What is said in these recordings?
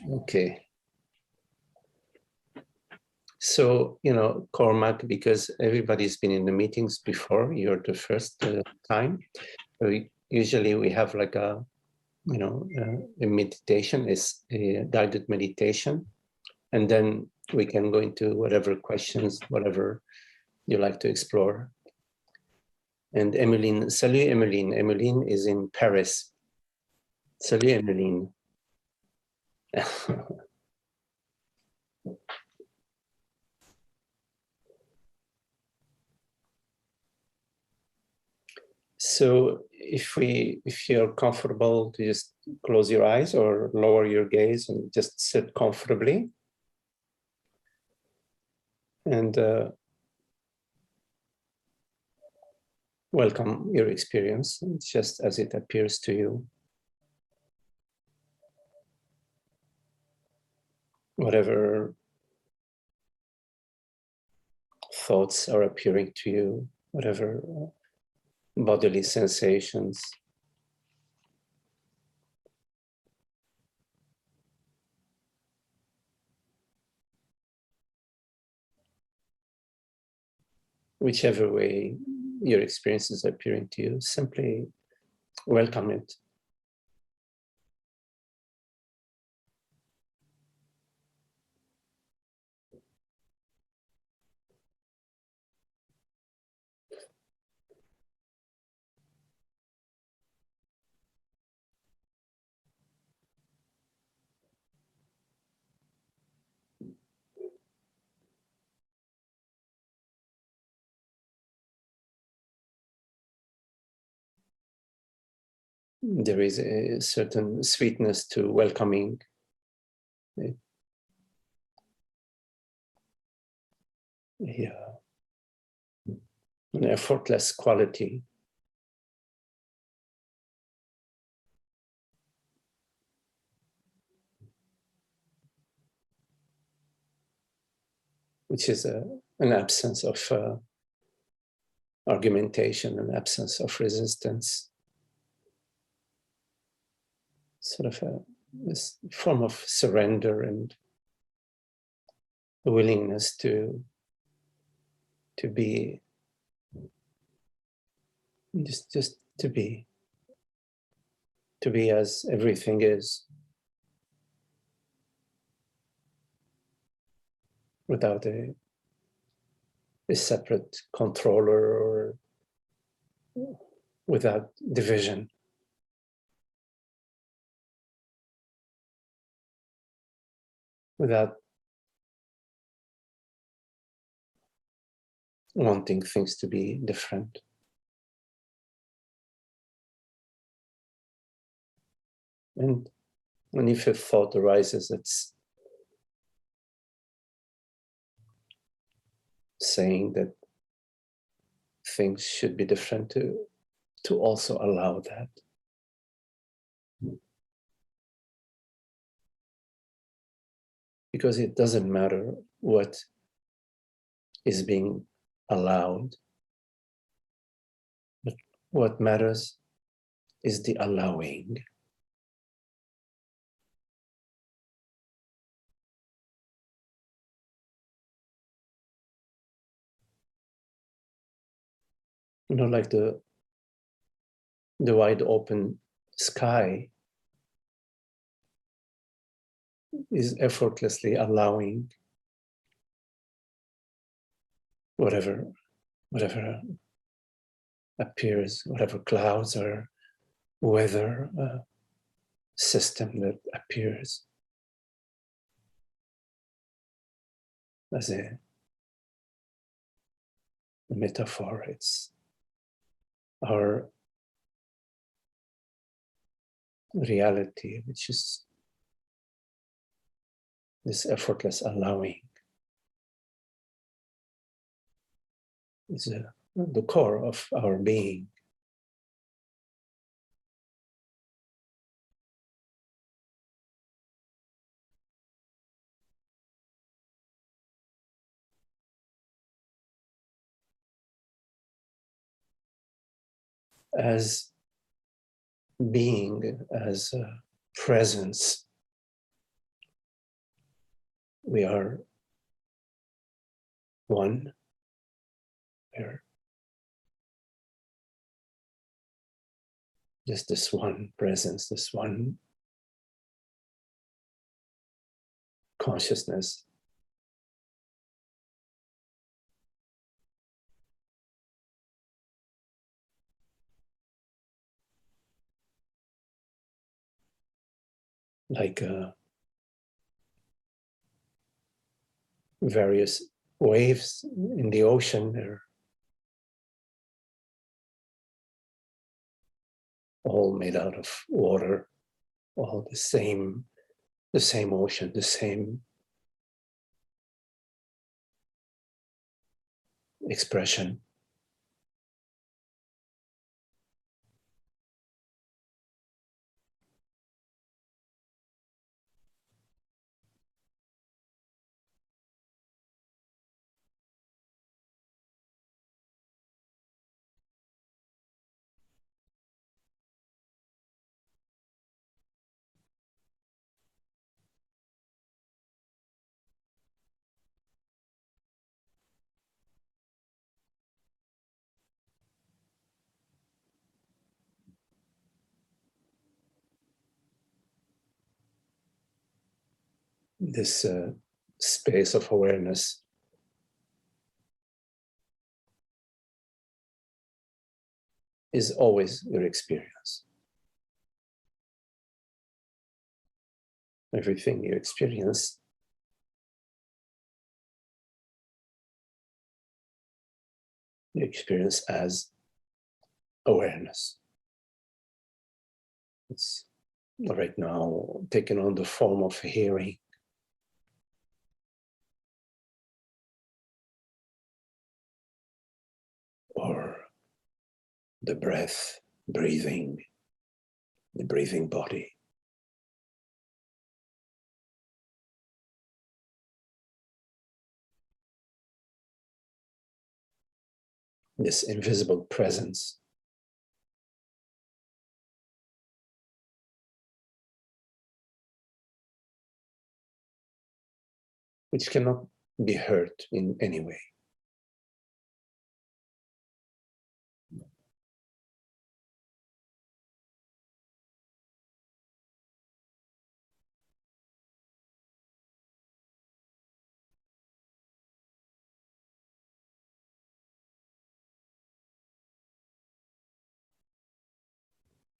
Okay. So, Cormac, because everybody's been in the meetings before, you're the first time. Usually we have like a meditation, is a guided meditation. And then we can go into whatever questions, whatever you like to explore. And Emeline, salut Emeline. Emeline is in Paris. Salut Emeline. So if you're comfortable, to just close your eyes or lower your gaze and just sit comfortably. And welcome your experience, just as it appears to you. Whatever thoughts are appearing to you, whatever bodily sensations. Whichever way your experience is appearing to you, simply welcome it. There is a certain sweetness to welcoming it. Yeah, an effortless quality. Which is an absence of argumentation, an absence of resistance. Sort of this form of surrender and a willingness to be, just to be as everything is, without a separate controller or without division. Without wanting things to be different. And if a thought arises that's saying that things should be different, to also allow that. Because it doesn't matter what is being allowed, but what matters is the allowing. Like the wide open sky is effortlessly allowing whatever appears, whatever clouds or weather system that appears as a metaphor. It's our reality, which is this effortless allowing. Is the core of our being. As being, as presence, we are one. We're just this one presence, this one consciousness. Like various waves in the ocean, they're all made out of water, all the same ocean, the same expression. This space of awareness is always your experience. Everything you experience as awareness. It's right now taken on the form of hearing, or the breath, breathing, the breathing body. This invisible presence which cannot be hurt in any way.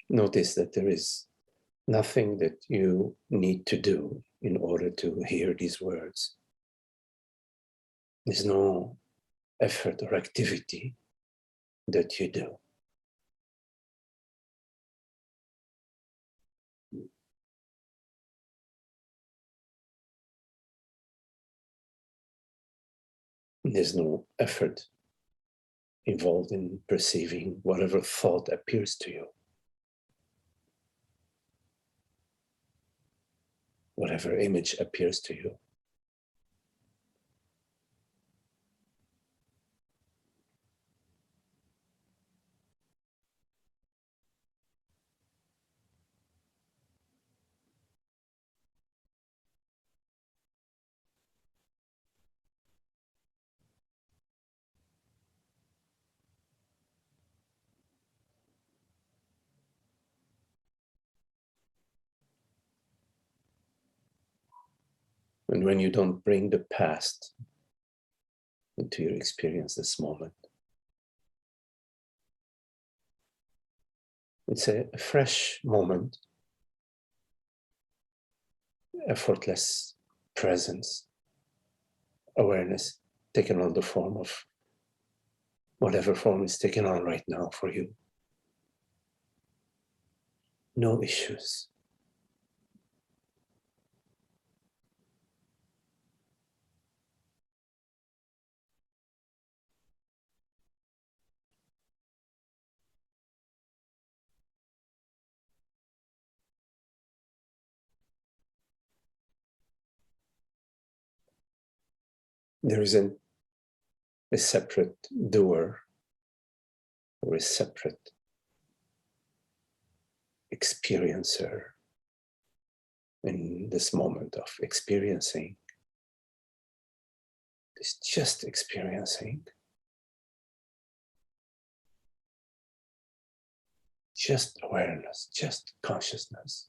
Notice that there is nothing that you need to do in order to hear these words. There's no effort or activity that you do. There's no effort involved in perceiving whatever thought appears to you, whatever image appears to you. And when you don't bring the past into your experience this moment, it's a fresh moment, effortless presence, awareness taken on the form of whatever form is taken on right now for you. No issues. There isn't a separate doer or a separate experiencer in this moment of experiencing. is just experiencing, just awareness, just consciousness.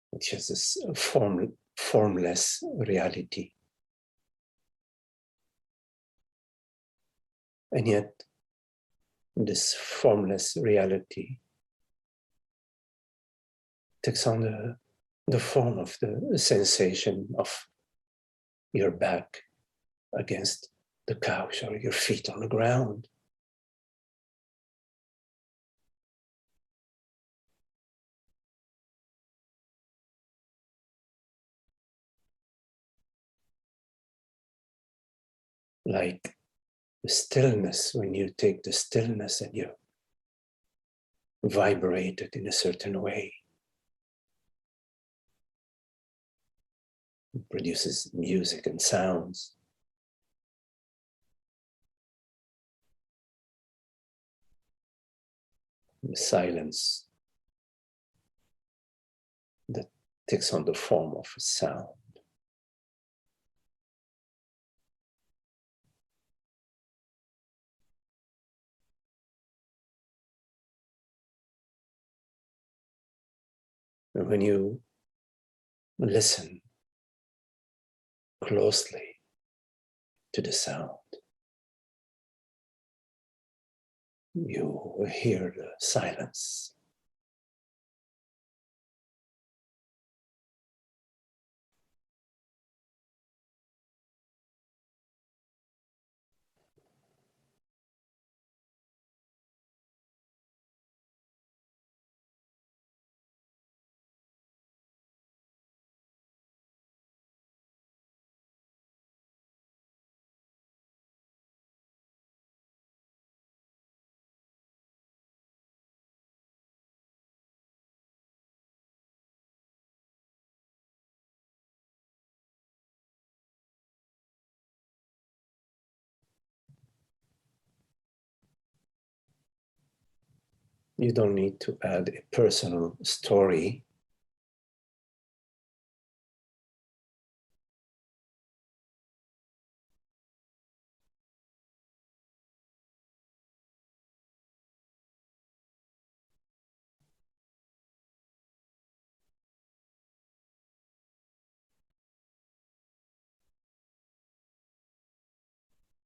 Which is this formless reality. And yet, this formless reality takes on the form of the sensation of your back against the couch or your feet on the ground. Like the stillness, when you take the stillness and you vibrate it in a certain way. It produces music and sounds. The silence that takes on the form of a sound. And when you listen closely to the sound, you hear the silence. You don't need to add a personal story.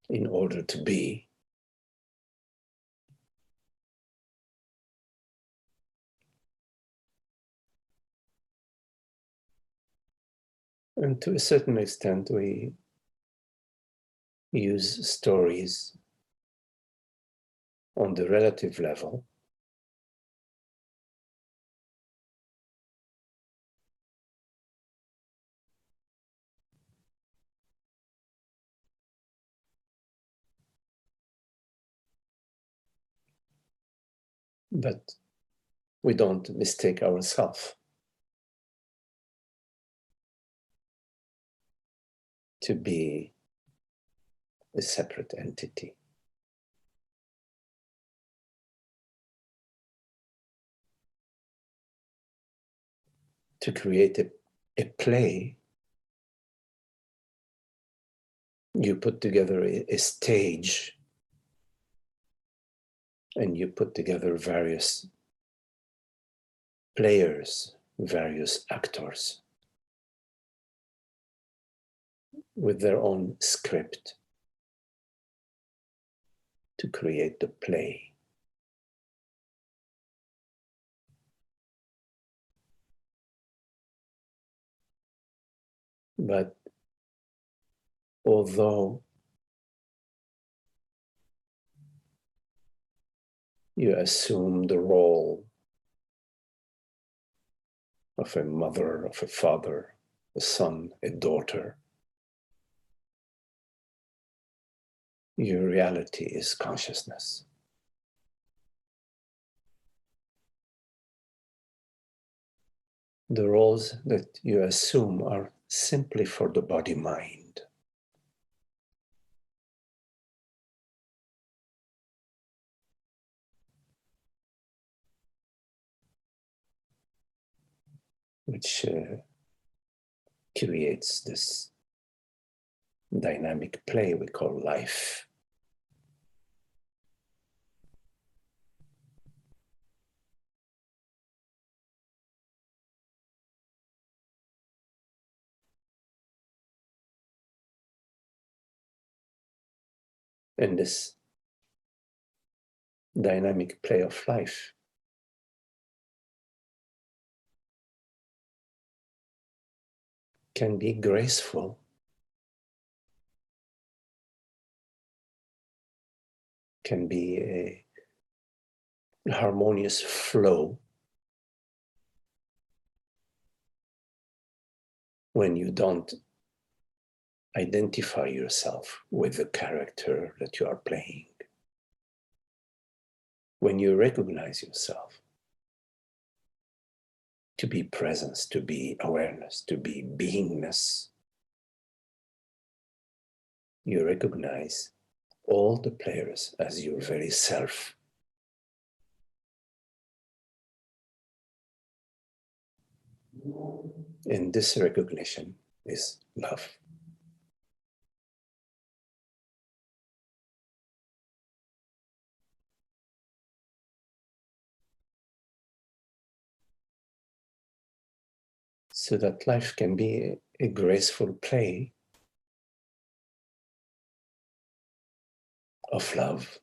In order to be. And to a certain extent, we use stories on the relative level. But we don't mistake ourselves to be a separate entity. To create a play, you put together a stage and you put together various players, various actors with their own script to create the play. But although you assume the role of a mother, of a father, a son, a daughter, your reality is consciousness. The roles that you assume are simply for the body-mind. which creates this dynamic play we call life. And this dynamic play of life can be graceful, can be a harmonious flow when you don't identify yourself with the character that you are playing. When you recognize yourself to be presence, to be awareness, to be beingness, you recognize all the players as your very self. And this recognition is love. So that life can be a graceful play of love.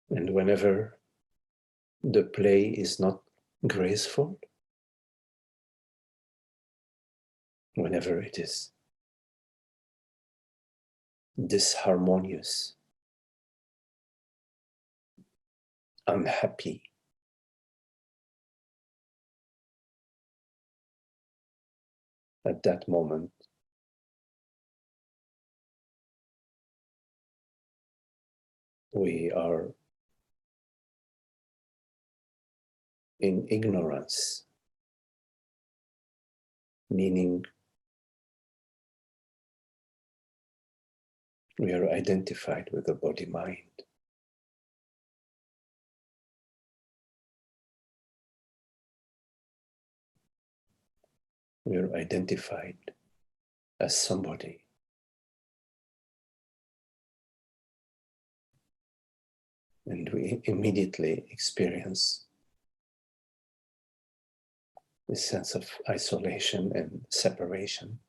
And whenever the play is not graceful, whenever it is disharmonious, unhappy, at that moment, we are in ignorance, meaning we are identified with the body-mind. We are identified as somebody. And we immediately experience this sense of isolation and separation.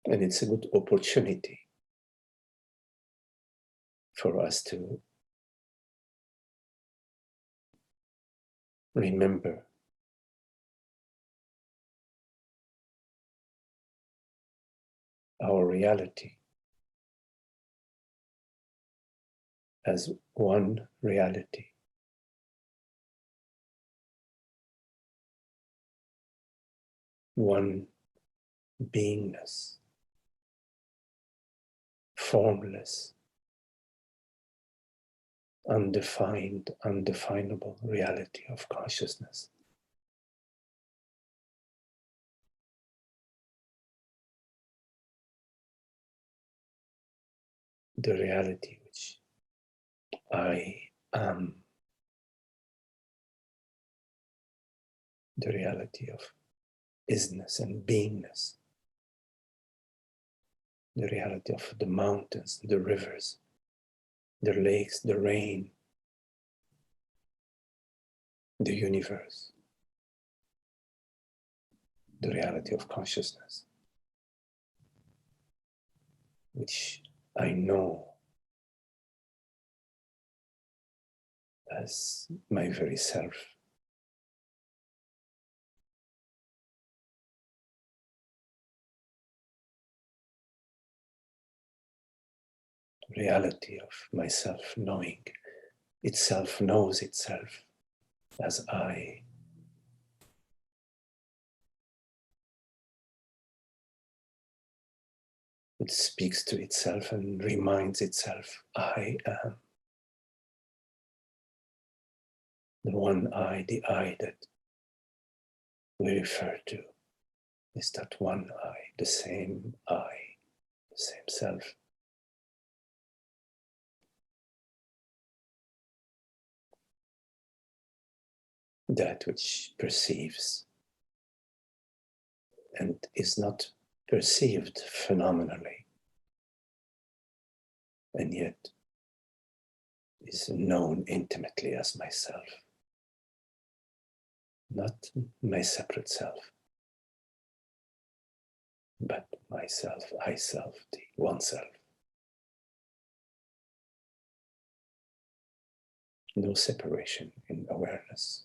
And it's a good opportunity for us to remember our reality as one reality. One beingness, formless, undefined, undefinable reality of consciousness. The reality which I am the reality of isness and beingness, the reality of the mountains, the rivers, the lakes, the rain, the universe, the reality of consciousness, which I know as my very self. Reality of myself knowing itself knows itself as I. It speaks to itself and reminds itself, I am. The one I, the I that we refer to, is that one I, the same self. That which perceives and is not perceived phenomenally, and yet is known intimately as myself, not my separate self, but myself, I self, the one self. No separation in awareness.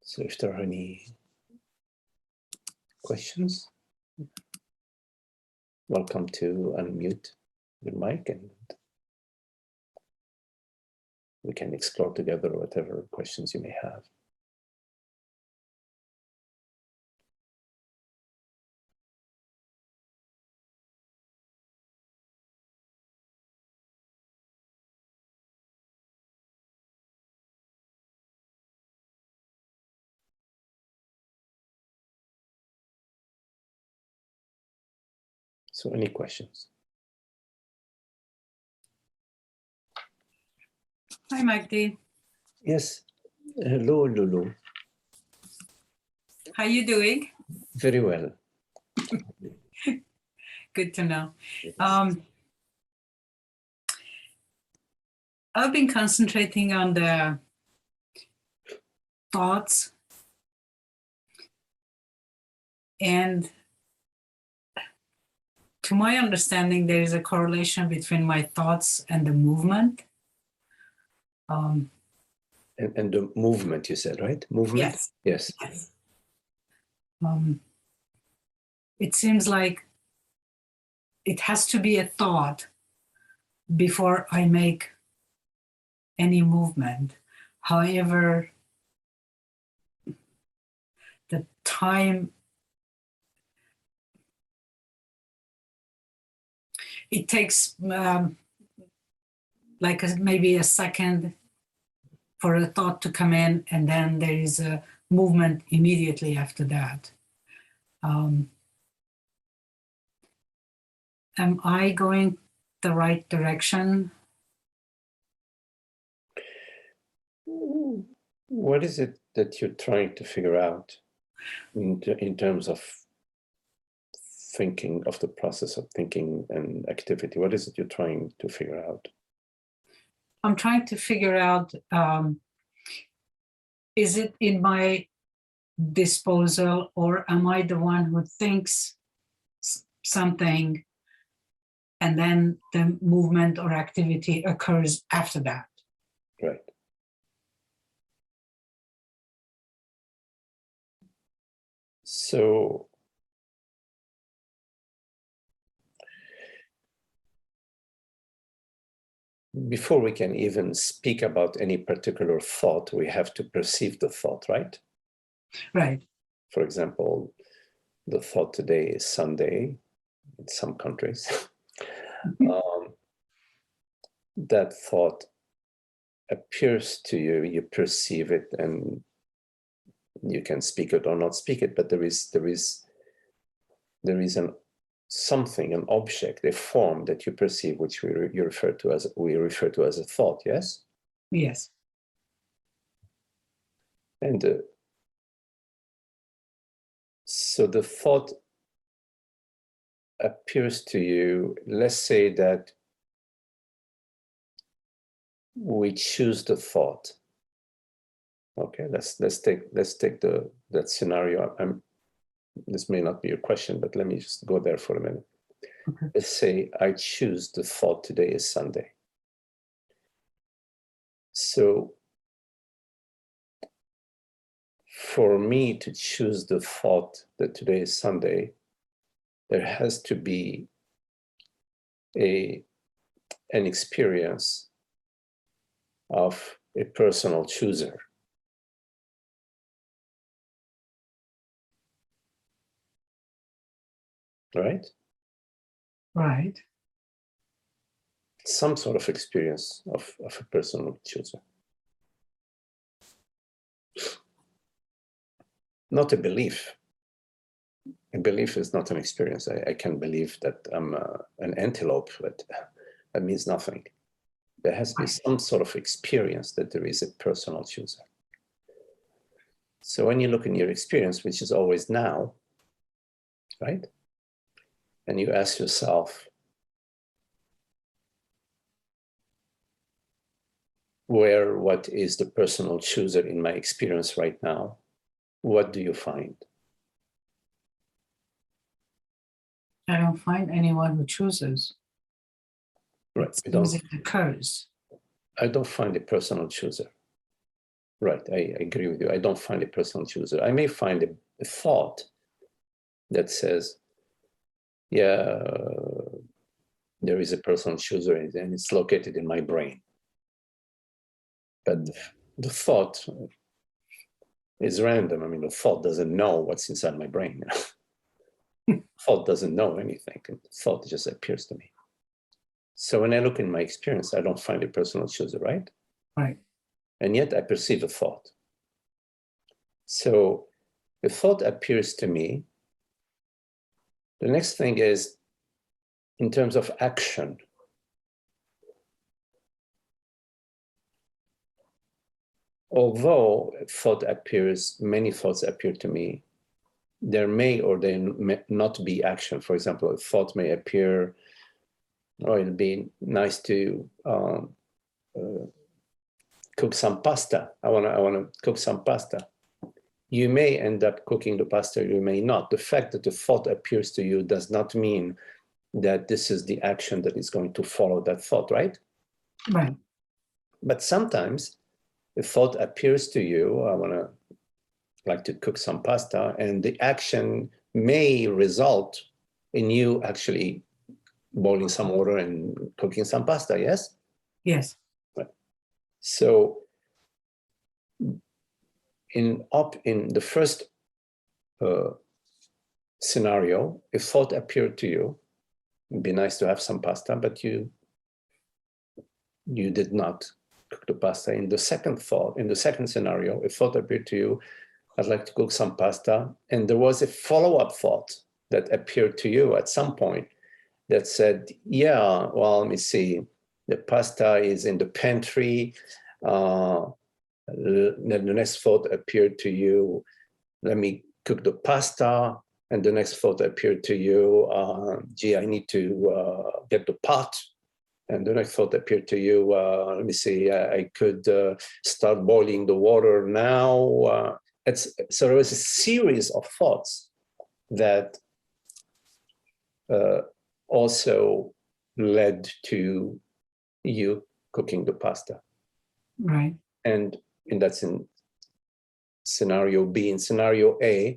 So if there are any questions, welcome to unmute your mic and we can explore together whatever questions you may have. So any questions? Hi, Magdi. Yes. Hello, Lulu. How you doing? Very well. Good to know. I've been concentrating on the thoughts, and to my understanding, there is a correlation between my thoughts and the movement. And the movement, you said, right? Movement? Yes. Yes. It seems like it has to be a thought before I make any movement. However, the time, it takes maybe a second for a thought to come in, and then there is a movement immediately after that. Am I going the right direction? What is it that you're trying to figure out in terms of thinking, of the process of thinking and activity? What is it you're trying to figure out? I'm trying to figure out, is it in my disposal, or am I the one who thinks something and then the movement or activity occurs after that? Right. So before we can even speak about any particular thought, we have to perceive the thought, right? Right. For example, the thought today is Sunday in some countries. That thought appears to you, you perceive it, and you can speak it or not speak it, but there is something, an object, a form that you perceive, which we refer to as a thought. Yes. Yes. And so the thought appears to you. Let's say that we choose the thought. Okay, let's take that scenario. This may not be your question, but let me just go there for a minute. Okay. Let's say I choose the thought today is Sunday. So for me to choose the thought that today is Sunday, there has to be an experience of a personal chooser. Right? Right. Some sort of experience of a personal chooser. Not a belief. A belief is not an experience. I can believe that I'm an antelope, but that means nothing. There has to be some sort of experience that there is a personal chooser. So when you look in your experience, which is always now, right? And you ask yourself, what is the personal chooser in my experience right now? What do you find? I don't find anyone who chooses. Right. It occurs. I don't find a personal chooser. Right. I agree with you. I don't find a personal chooser. I may find a thought that says, yeah, there is a personal chooser and it's located in my brain. But the thought is random. I mean, the thought doesn't know what's inside my brain. Thought doesn't know anything. Thought just appears to me. So when I look in my experience, I don't find a personal chooser, right? Right. And yet I perceive a thought. So the thought appears to me. The next thing is, in terms of action, although many thoughts appear to me, there may or there may not be action. For example, a thought may appear, oh, it'd be nice to cook some pasta. I want to cook some pasta. You may end up cooking the pasta, you may not. The fact that the thought appears to you does not mean that this is the action that is going to follow that thought, right? Right. But sometimes the thought appears to you, I want to like to cook some pasta, and the action may result in you actually boiling some water and cooking some pasta, yes? Yes. Right. So in the first scenario, if thought appeared to you, it'd be nice to have some pasta, but you did not cook the pasta. In the second scenario, if thought appeared to you, I'd like to cook some pasta. And there was a follow-up thought that appeared to you at some point that said, yeah, well, let me see, the pasta is in the pantry. The next thought appeared to you, let me cook the pasta. And the next thought appeared to you, gee, I need to get the pot. And the next thought appeared to you, let me see, I could start boiling the water now. So there was a series of thoughts that also led to you cooking the pasta. Right. And that's in scenario B. In scenario A,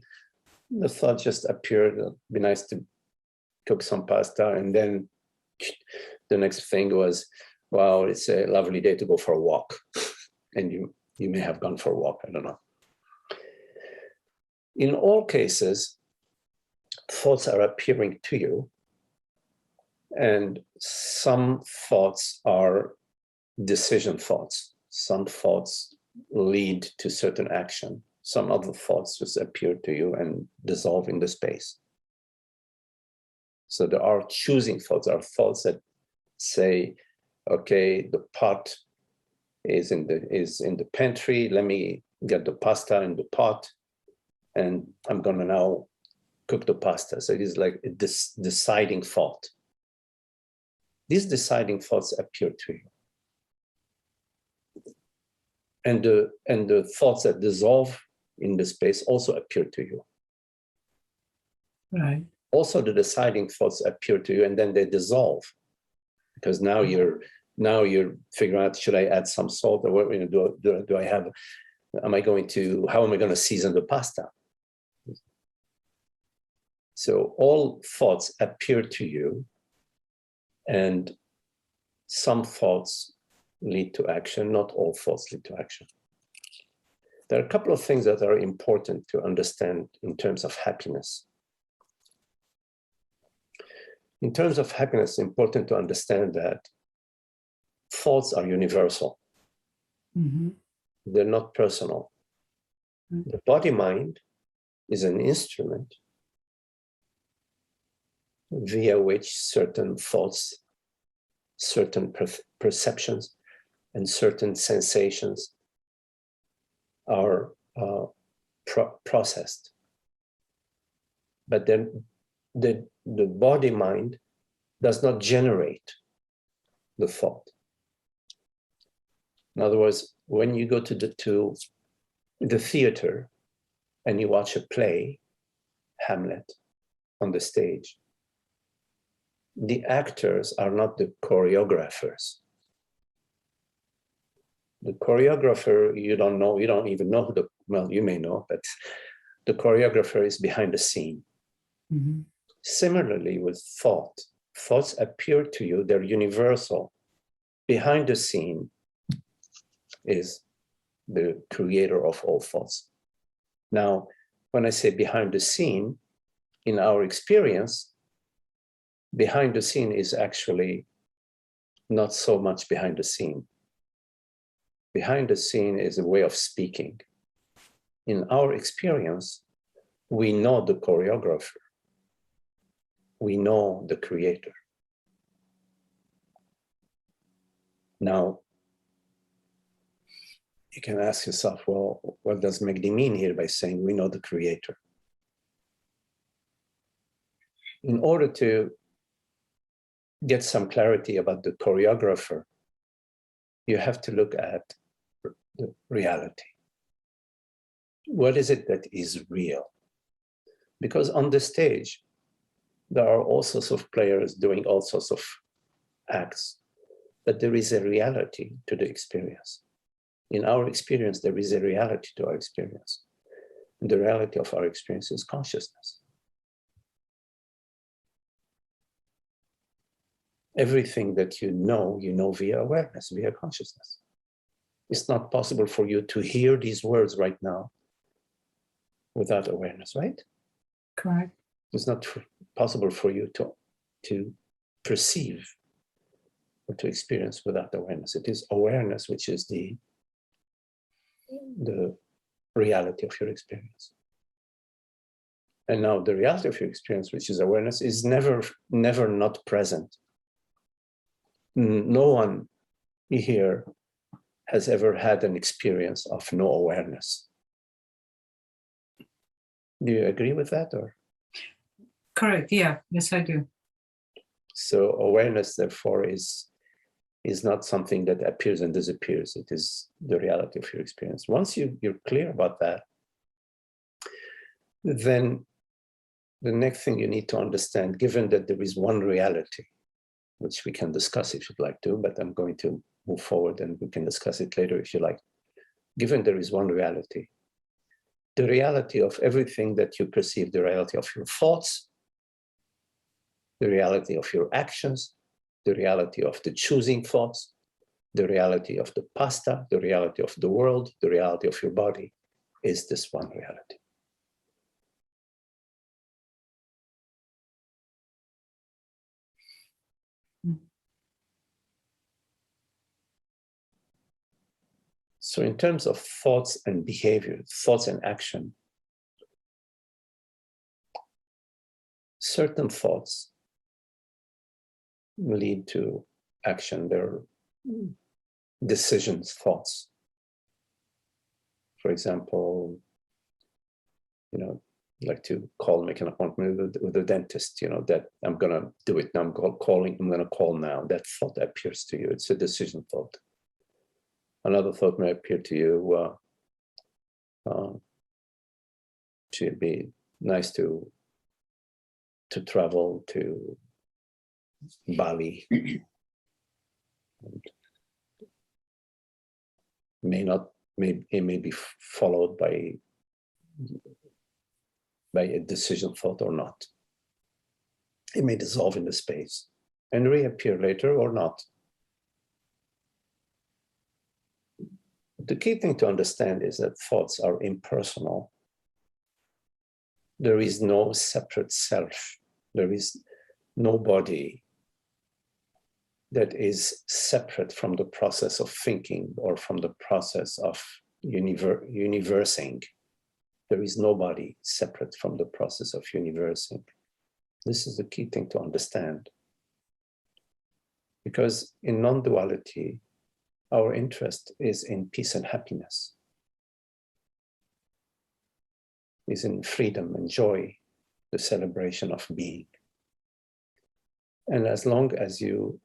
the thought just appeared, it'd be nice to cook some pasta. And then the next thing was, wow, it's a lovely day to go for a walk. And you may have gone for a walk, I don't know. In all cases, thoughts are appearing to you, and some thoughts are decision thoughts. Some thoughts lead to certain action. Some other thoughts just appear to you and dissolve in the space. So there are choosing thoughts, there are thoughts that say, okay, the pot is in the pantry, let me get the pasta in the pot, and I'm gonna now cook the pasta. So it is like a deciding thought. These deciding thoughts appear to you. And the thoughts that dissolve in the space also appear to you. Right. Also, the deciding thoughts appear to you, and then they dissolve, because now you're figuring out, should I add some salt, or what do I have? How am I going to season the pasta? So all thoughts appear to you, and some thoughts lead to action. Not all thoughts lead to action. There are a couple of things that are important to understand in terms of happiness. In terms of happiness, it's important to understand that thoughts are universal. Mm-hmm. They're not personal. Mm-hmm. The body-mind is an instrument via which certain thoughts, certain perceptions, and certain sensations are processed. But then the body-mind does not generate the thought. In other words, when you go to the theater and you watch a play, Hamlet, on the stage, the actors are not the choreographers. The choreographer, you don't even know well, you may know, but the choreographer is behind the scene. Mm-hmm. Similarly with thought, thoughts appear to you, they're universal. Behind the scene is the creator of all thoughts. Now, when I say behind the scene, in our experience, behind the scene is actually not so much behind the scene. Behind the scene is a way of speaking. In our experience, we know the choreographer. We know the creator. Now, you can ask yourself, well, what does Magdi mean here by saying we know the creator? In order to get some clarity about the choreographer, you have to look at the reality. What is it that is real? Because on the stage, there are all sorts of players doing all sorts of acts, but there is a reality to the experience. In our experience, there is a reality to our experience. And the reality of our experience is consciousness. Everything that you know via awareness, via consciousness. It's not possible for you to hear these words right now without awareness, right? Correct. It's not possible for you to perceive or to experience without awareness. It is awareness which is the reality of your experience. And now the reality of your experience, which is awareness, is never not present. No one here has ever had an experience of no awareness. Do you agree with that, or? Correct, yeah, yes, I do. So awareness, therefore, is not something that appears and disappears. It is the reality of your experience. Once you're clear about that, then the next thing you need to understand, given that there is one reality, which we can discuss if you'd like to, but I'm going to move forward and we can discuss it later if you like. Given there is one reality, the reality of everything that you perceive, the reality of your thoughts, the reality of your actions, the reality of the choosing thoughts, the reality of the pasta, the reality of the world, the reality of your body, is this one reality. So in terms of thoughts and behavior, thoughts and action, certain thoughts lead to action. They're decisions, thoughts. For example, like to make an appointment with a dentist, that I'm going to do it now. I'm going to call now. That thought appears to you. It's a decision thought. Another thought may appear to you, should be nice to travel to Bali. It may be followed by a decision thought or not. It may dissolve in the space and reappear later or not. The key thing to understand is that thoughts are impersonal. There is no separate self. There is no body that is separate from the process of thinking or from the process of universing. There is nobody separate from the process of universing. This is the key thing to understand. Because in non-duality, our interest is in peace and happiness, is in freedom and joy, the celebration of being. And as long as you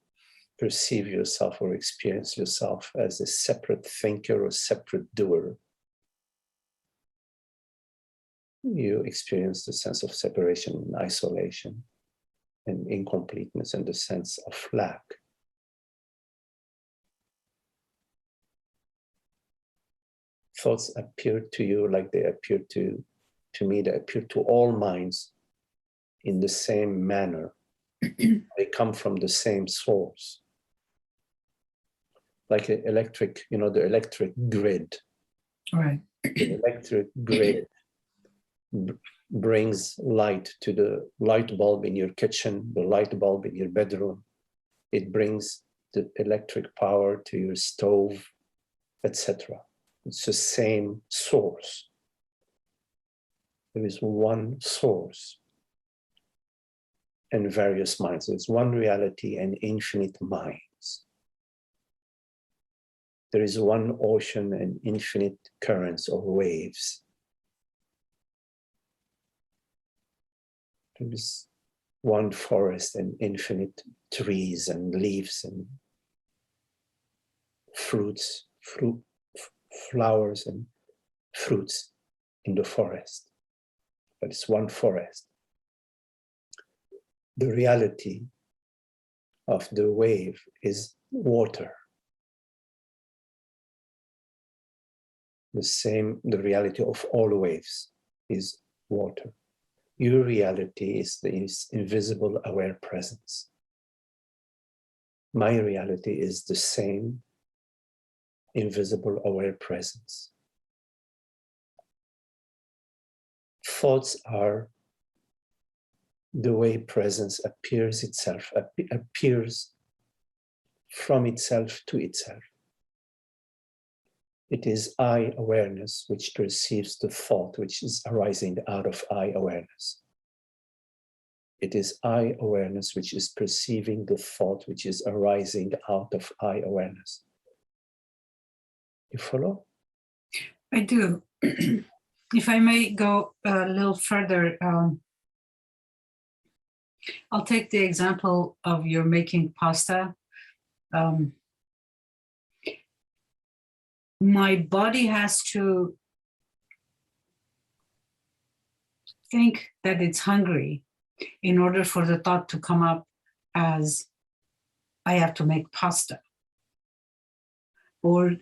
perceive yourself or experience yourself as a separate thinker or separate doer, you experience the sense of separation and isolation and incompleteness and the sense of lack. Thoughts appear to you like they appear to me, they appear to all minds in the same manner. They come from the same source. Like an electric, the electric grid. Right. The electric grid brings light to the light bulb in your kitchen, the light bulb in your bedroom. It brings the electric power to your stove, etc. It's the same source. There is one source and various minds. There's one reality and infinite minds. There is one ocean and infinite currents or waves. There is one forest and infinite trees and leaves and fruits, flowers and fruits in the forest. But it's one forest. The reality of the wave is water. The reality of all waves is water. Your reality is the invisible aware presence. My reality is the same invisible aware presence. Thoughts are the way presence appears itself, appears from itself to itself. It is I awareness which perceives the thought which is arising out of I awareness. It is I awareness which is perceiving the thought which is arising out of I awareness. You follow? I do. If I may go a little further, I'll take the example of you're making pasta. My body has to think that it's hungry in order for the thought to come up as I have to make pasta. Or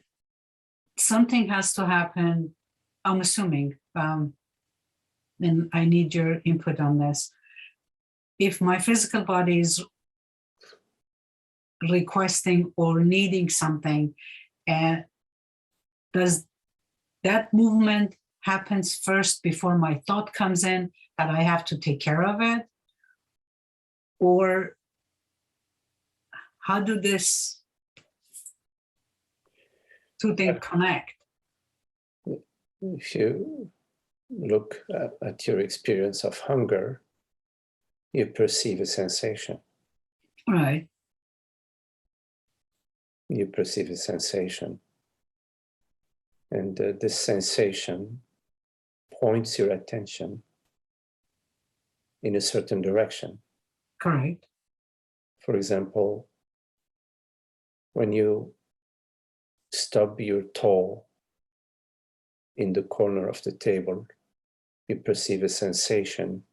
something has to happen, I'm assuming, and I need your input on this. If my physical body is requesting or needing something, does that movement happens first before my thought comes in that I have to take care of it? Or how do this two things connect? If you look at your experience of hunger, you perceive a sensation. Right. You perceive a sensation. And this sensation points your attention in a certain direction. Correct. For example, when you stub your toe in the corner of the table, you perceive a sensation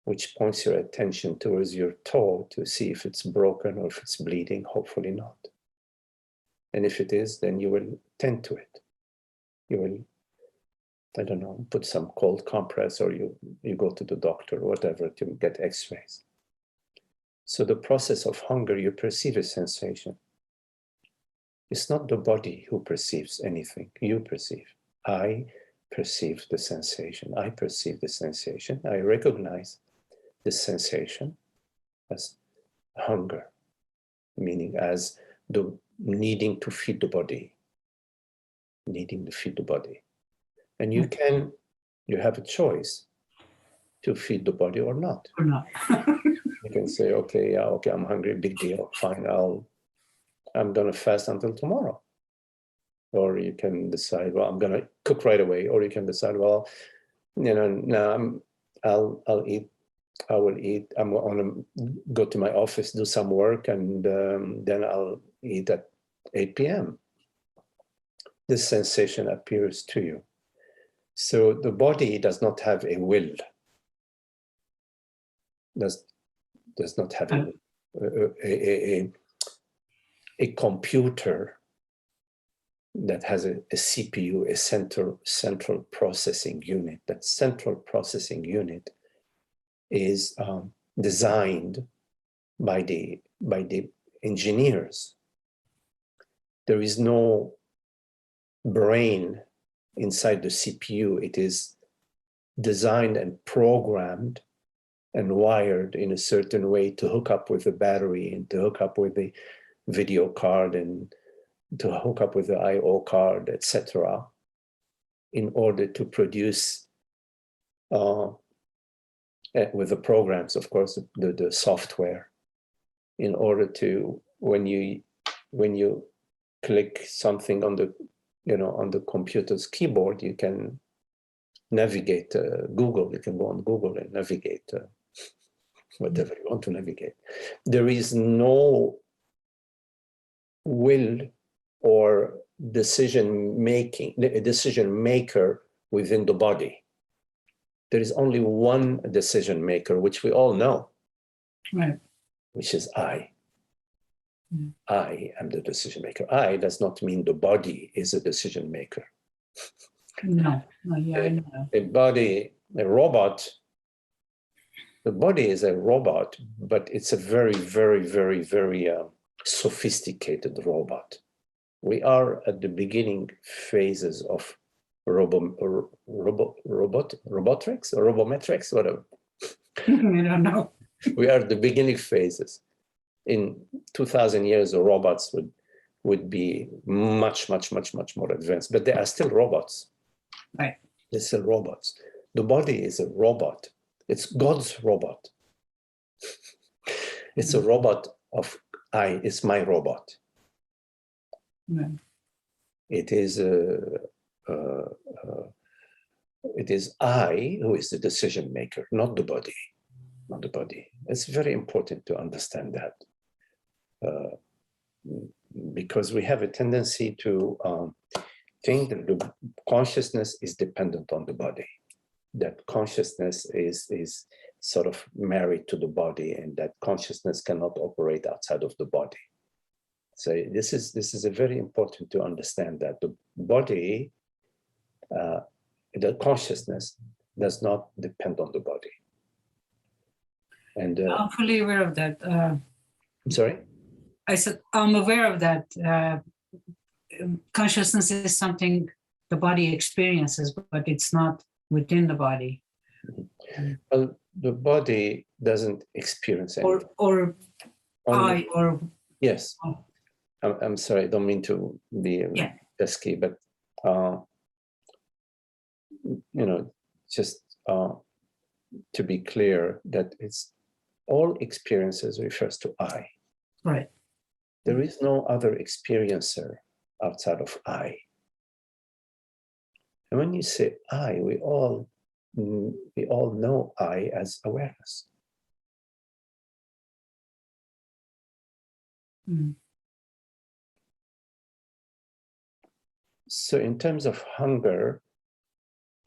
which points your attention towards your toe to see if it's broken or if it's bleeding, hopefully not. And if it is, then you will tend to it. You will, I don't know, put some cold compress, or you go to the doctor or whatever to get x-rays. So the process of hunger, you perceive a sensation. It's not the body who perceives anything, you perceive. I perceive the sensation. I perceive the sensation. I recognize the sensation as hunger, meaning as the needing to feed the body, needing to feed the body. And you have a choice to feed the body or not. Or not. You can say, okay, yeah, okay, I'm hungry, big deal, fine, I'm gonna fast until tomorrow. Or you can decide, well, I'm gonna cook right away. Or you can decide, well, you know, now I will eat. I'm gonna go to my office, do some work, and then I'll eat at 8 p.m. This sensation appears to you. So the body does not have a will. Does not have a computer that has a CPU, a central processing unit. That central processing unit is designed by the engineers. There is no brain inside the CPU. It is designed and programmed and wired in a certain way to hook up with the battery and to hook up with the video card and to hook up with the I/O card, etc., in order to produce, with the programs, of course, the software, in order to, when you click something on the computer's keyboard, you can navigate Google. You can go on Google and navigate whatever you want to navigate. There is no will or decision maker within the body. There is only one decision maker, which we all know, Right. which is I. I am the decision maker. I does not mean the body is a decision maker. No, yeah, I know. A body, a robot, the body is a robot, but it's a very, very, very, very sophisticated robot. We are at the beginning phases of robometrics, whatever. I don't know. We are at the beginning phases. In 2,000 years, the robots would would be much, much, much, much more advanced, but they are still robots. Right. They're still robots. The body is a robot. It's God's robot. It's a robot of I. It's my robot. Right. It is I who is the decision maker, not the body. Not the body. It's very important to understand that, because we have a tendency to think that the consciousness is dependent on the body, that consciousness is sort of married to the body, and that consciousness cannot operate outside of the body. So this is a very important to understand that the body, the consciousness does not depend on the body. And I'm fully aware of that. I'm sorry? I said, I'm aware of that. Consciousness is something the body experiences, but it's not within the body. Well, the body doesn't experience anything. Or I, or... Yes. I'm sorry, I don't mean to be pesky, but, just to be clear that it's all experiences refers to I. Right. There is no other experiencer outside of I. And when you say I, we all know I as awareness. Mm. So in terms of hunger,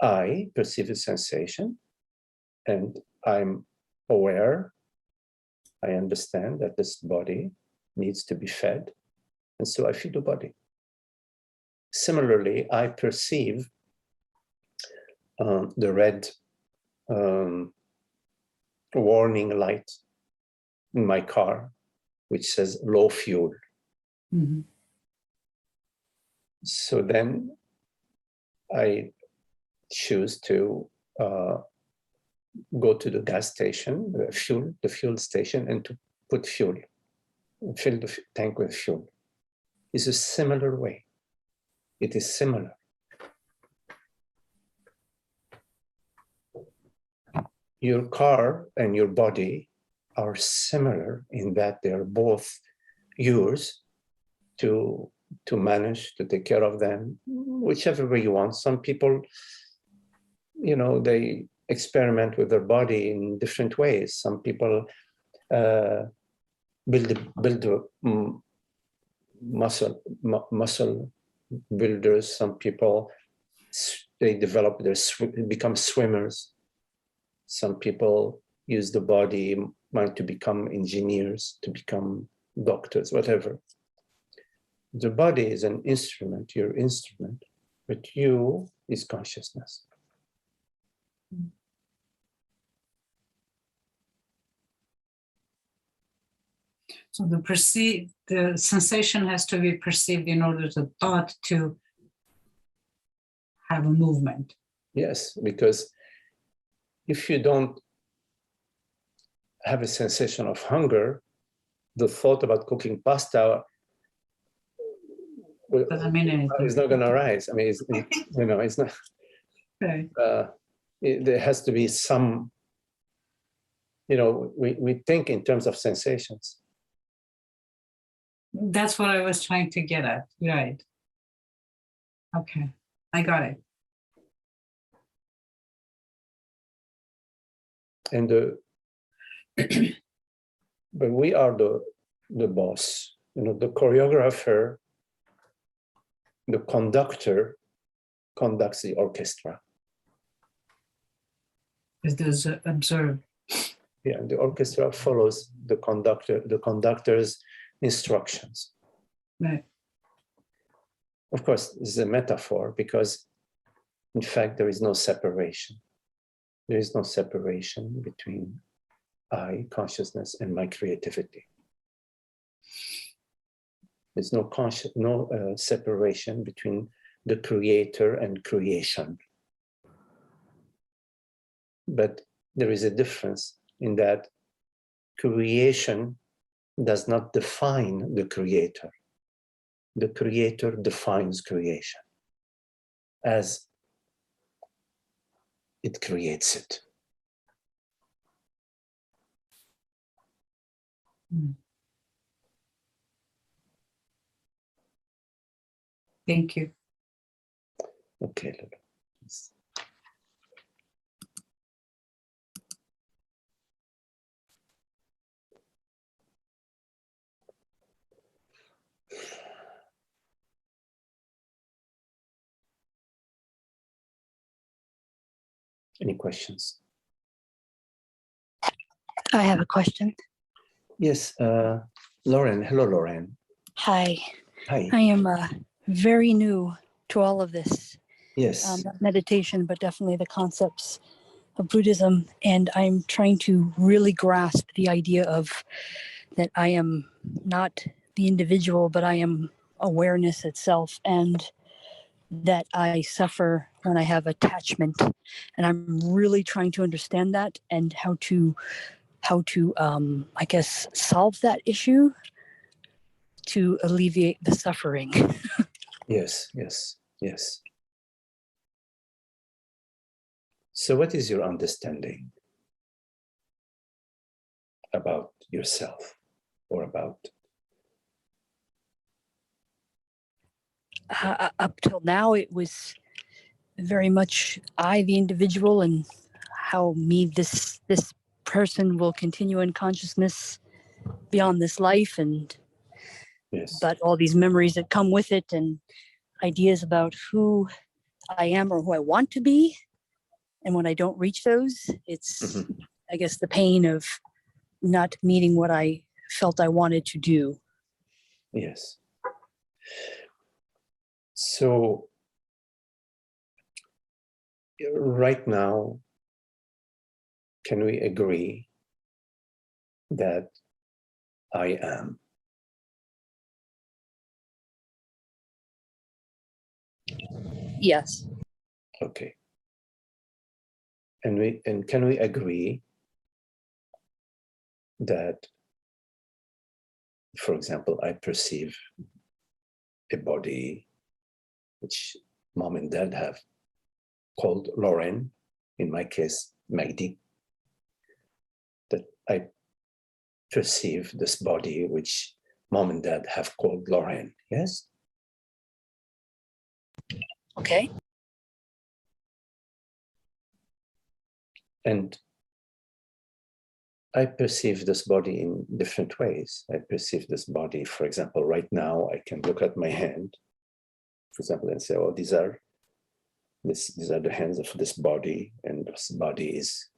I perceive a sensation and I'm aware. I understand that this body needs to be fed, and so I feed the body. Similarly, I perceive the red warning light in my car, which says low fuel. Mm-hmm. So then I choose to go to the gas station, the fuel station, and to put fuel, fill the tank with fuel. It's a similar way. It is similar. Your car and your body are similar in that they are both yours to manage, to take care of them, whichever way you want. Some people, they experiment with their body in different ways. Some people build muscle builders. Some people, they develop become swimmers. Some people use the body mind to become engineers, to become doctors, whatever. The body is an instrument, your instrument, but you is consciousness. So the sensation has to be perceived in order to thought to have a movement. Yes, because if you don't have a sensation of hunger, the thought about cooking pasta doesn't mean anything. It's not going to arise. I mean, it's not. Okay. There has to be some. We think in terms of sensations. That's what I was trying to get at. Right. Okay, I got it. And but we are the boss. The choreographer, the conductor conducts the orchestra. Is those observed? Yeah, the orchestra follows the conductor's instructions. Right. Of course, this is a metaphor because, in fact, there is no separation. There is no separation between I, consciousness, and my creativity. There's no separation between the creator and creation. But there is a difference in that creation does not define the creator. the Creator defines creation as it creates it. Thank you. Okay, Lulu. Any questions? I have a question. Yes, Lauren. Hello, Lauren. Hi. Hi. I am very new to all of this Yes. meditation, but definitely the concepts of Buddhism. And I'm trying to really grasp the idea of that I am not the individual, but I am awareness itself, and that I suffer when I have attachment. And I'm really trying to understand that and how to I guess, solve that issue to alleviate the suffering. Yes, yes, yes. So what is your understanding about yourself or about? Up till now, it was very much I, the individual, and how me, this person, will continue in consciousness beyond this life, and Yes. but all these memories that come with it, and ideas about who I am or who I want to be. And when I don't reach those, it's, I guess, the pain of not meeting what I felt I wanted to do. Yes. So right now, can we agree that I am? Yes. Okay. And can we agree that, for example, I perceive a body which mom and dad have called Lauren, in my case, Magdi, that I perceive this body which mom and dad have called Lauren, yes? Okay. And I perceive this body in different ways. I perceive this body, for example, right now, I can look at my hand, for example, and say, oh, these are the hands of this body, and this body is,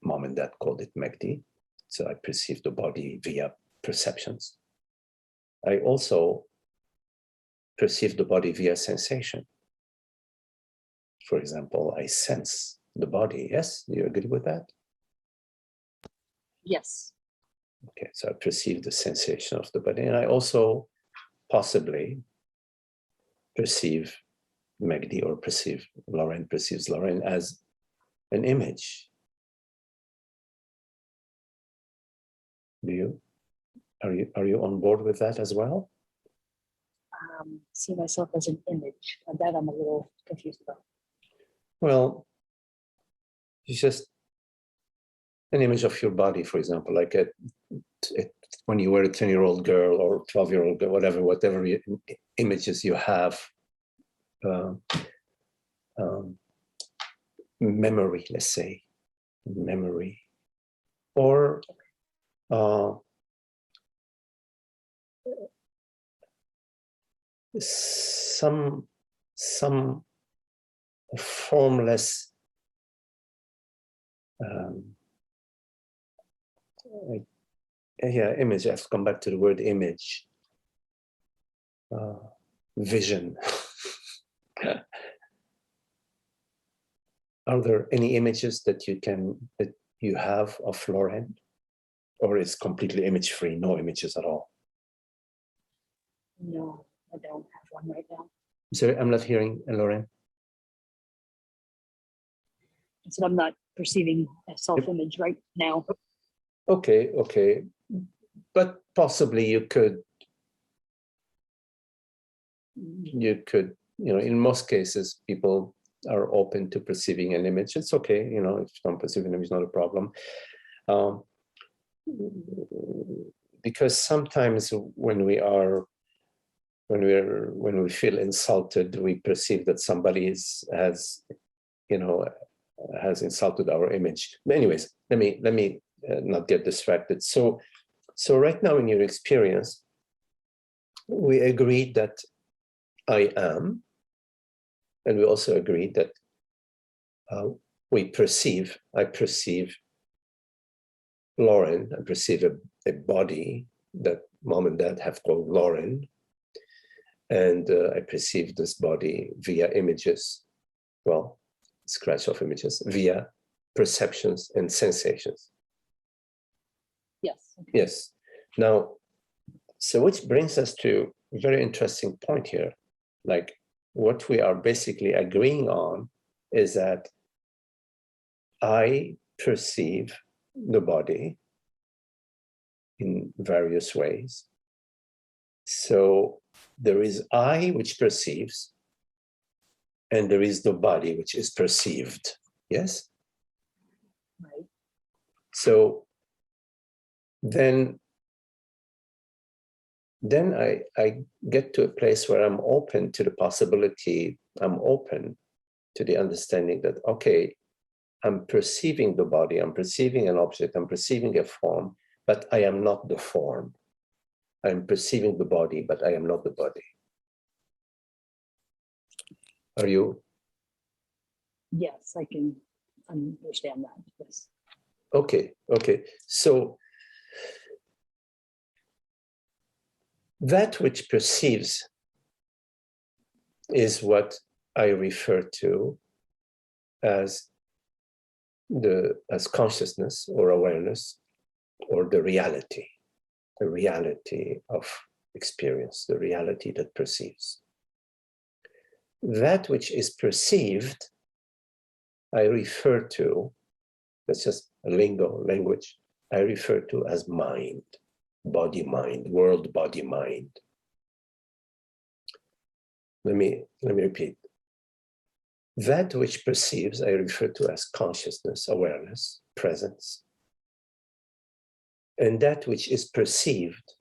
mom and dad called it Magdi. So I perceive the body via perceptions. I also perceive the body via sensation. For example, I sense the body. Yes, do you agree with that? Yes. Okay, so I perceive the sensation of the body, and I also possibly perceive Magdi, or perceives Lauren as an image. Are you on board with that as well? See myself as an image. That I'm a little confused about. Well, it's just an image of your body, for example, like when you were a 10-year-old girl or 12-year-old girl, whatever images you have, memory, let's say, memory, or some formless image. I have to come back to the word image. Vision. Are there any images that you have of Lauren, or is completely image free, no images at all? No, I don't have one right now. Sorry, I'm not hearing, Lauren. So I'm not perceiving a self-image right now. Okay, but possibly you could you could, in most cases, people are open to perceiving an image. It's okay, if you don't perceive an image, not a problem. Because sometimes when we feel insulted, we perceive that somebody has insulted our image. But anyways, let me not get distracted. So right now in your experience, we agreed that I am, and we also agreed that I perceive Lauren, I perceive a body that mom and dad have called Lauren, and I perceive this body via images, well, scratch off images, via perceptions and sensations. Yes. Okay. Yes. Now, so which brings us to a very interesting point here. Like, what we are basically agreeing on is that I perceive the body in various ways. So there is I, which perceives, and there is the body, which is perceived. Yes? Right. So then I get to a place where I'm open to the possibility, I'm open to the understanding that, okay, I'm perceiving the body, I'm perceiving an object, I'm perceiving a form, but I am not the form. I'm perceiving the body, but I am not the body. Are you? Yes, I can understand that. Yes. Okay. So that which perceives is what I refer to as consciousness or awareness, or the reality of experience, the reality that perceives. That which is perceived, I refer to, that's just a language, I refer to as mind, body, mind, world, body, mind. Let me repeat. That which perceives, I refer to as consciousness, awareness, presence. And that which is perceived,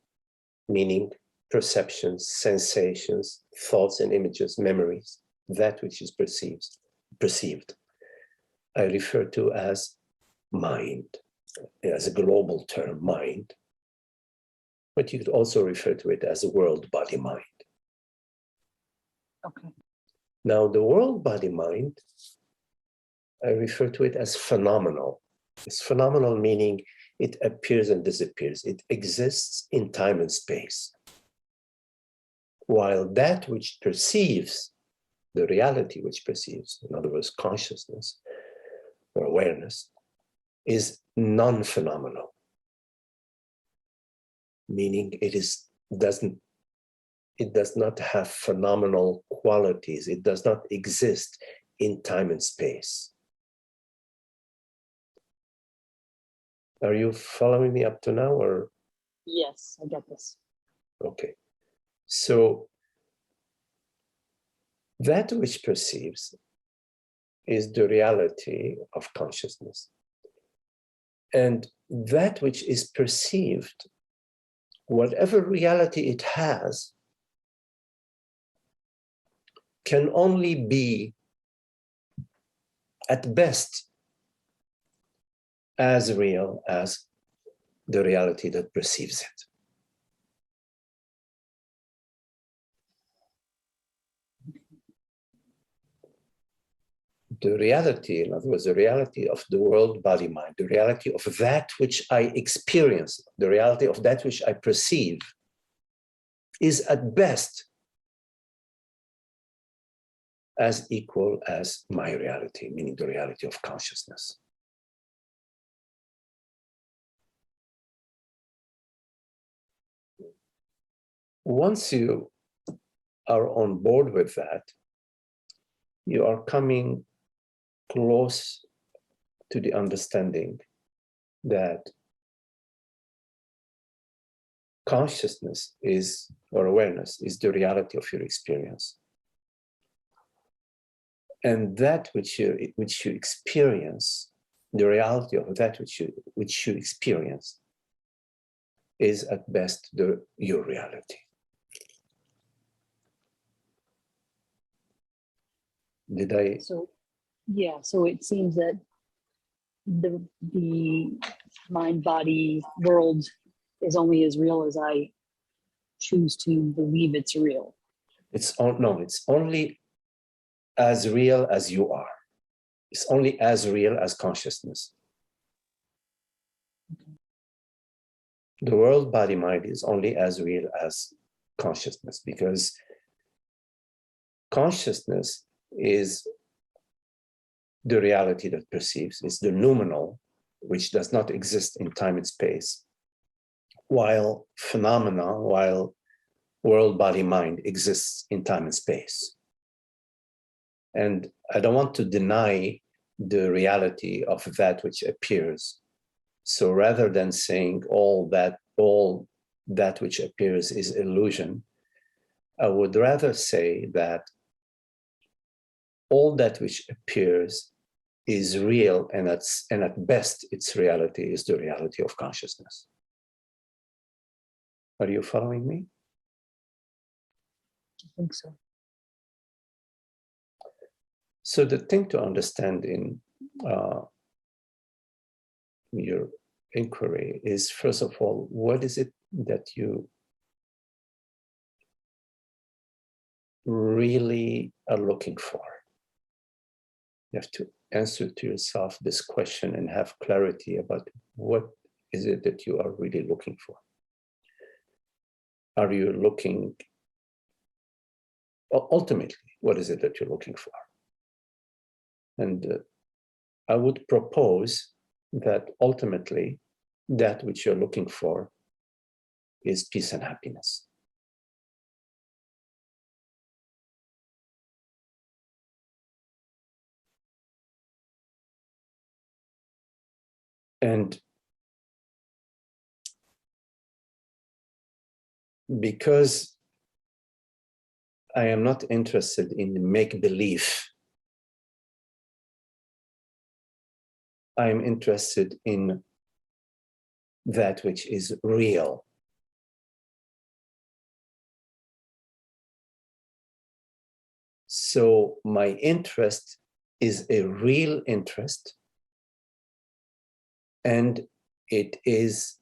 meaning perceptions, sensations, thoughts and images, memories, that which is perceived, I refer to as mind, as a global term, mind. But you could also refer to it as a world, body, mind. Okay. Now, the world, body, mind, I refer to it as phenomenal. It's phenomenal, meaning it appears and disappears. It exists in time and space. While that which perceives, the reality which perceives, in other words, consciousness or awareness, is non-phenomenal, meaning it does not have phenomenal qualities. It does not exist in time and space. Are you following me up to now, or? Yes, I get this. Okay. So that which perceives is the reality of consciousness. And that which is perceived, whatever reality it has, can only be, at best, as real as the reality that perceives it. The reality, in other words, the reality of the world, body, mind, the reality of that which I experience, the reality of that which I perceive, is at best as equal as my reality, meaning the reality of consciousness. Once you are on board with that, you are coming close to the understanding that consciousness is, or awareness is the reality of your experience. And that which you experience, the reality of that which you experience is at best your reality. Did I? So, yeah, so it seems that the mind-body world is only as real as I choose to believe it's real. It's only as real as you are. It's only as real as consciousness. The world, body, mind is only as real as consciousness, because consciousness is the reality that perceives. It's the noumenal, which does not exist in time and space, while world, body, mind exists in time and space. And I don't want to deny the reality of that which appears. So rather than saying all that which appears is illusion, I would rather say that all that which appears is real, and at best its reality is the reality of consciousness. Are you following me? I think so. So the thing to understand in your inquiry is, first of all, what is it that you really are looking for? You have to answer to yourself this question and have clarity about what is it that you are really looking for. Are you looking, ultimately, what is it that you're looking for? And I would propose that ultimately, that which you're looking for is peace and happiness. And because I am not interested in make-believe, I am interested in that which is real. So my interest is a real interest, and it is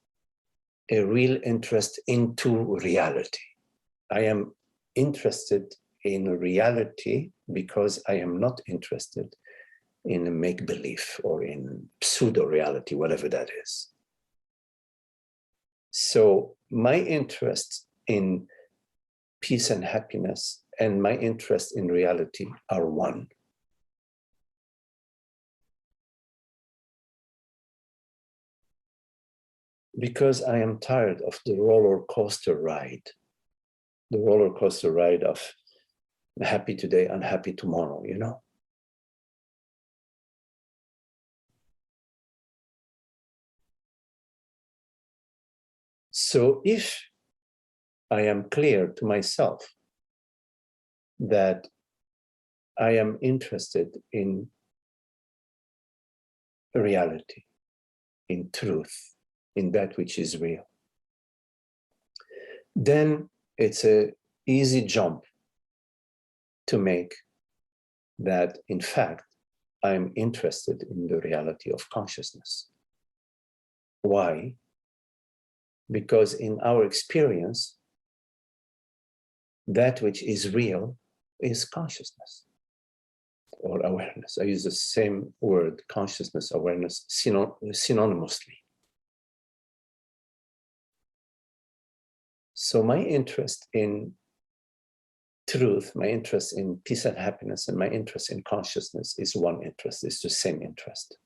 a real interest into reality. I am interested in reality because I am not interested in a make-believe or in pseudo-reality, whatever that is. So my interest in peace and happiness and my interest in reality are one. Because I am tired of the roller coaster ride of happy today, unhappy tomorrow, you know? So if I am clear to myself that I am interested in reality, in truth, in that which is real, then it's an easy jump to make that, in fact, I'm interested in the reality of consciousness. Why? Because in our experience, that which is real is consciousness or awareness. I use the same word, consciousness, awareness, synonymously. So my interest in truth, my interest in peace and happiness, and my interest in consciousness is one interest, it's the same interest.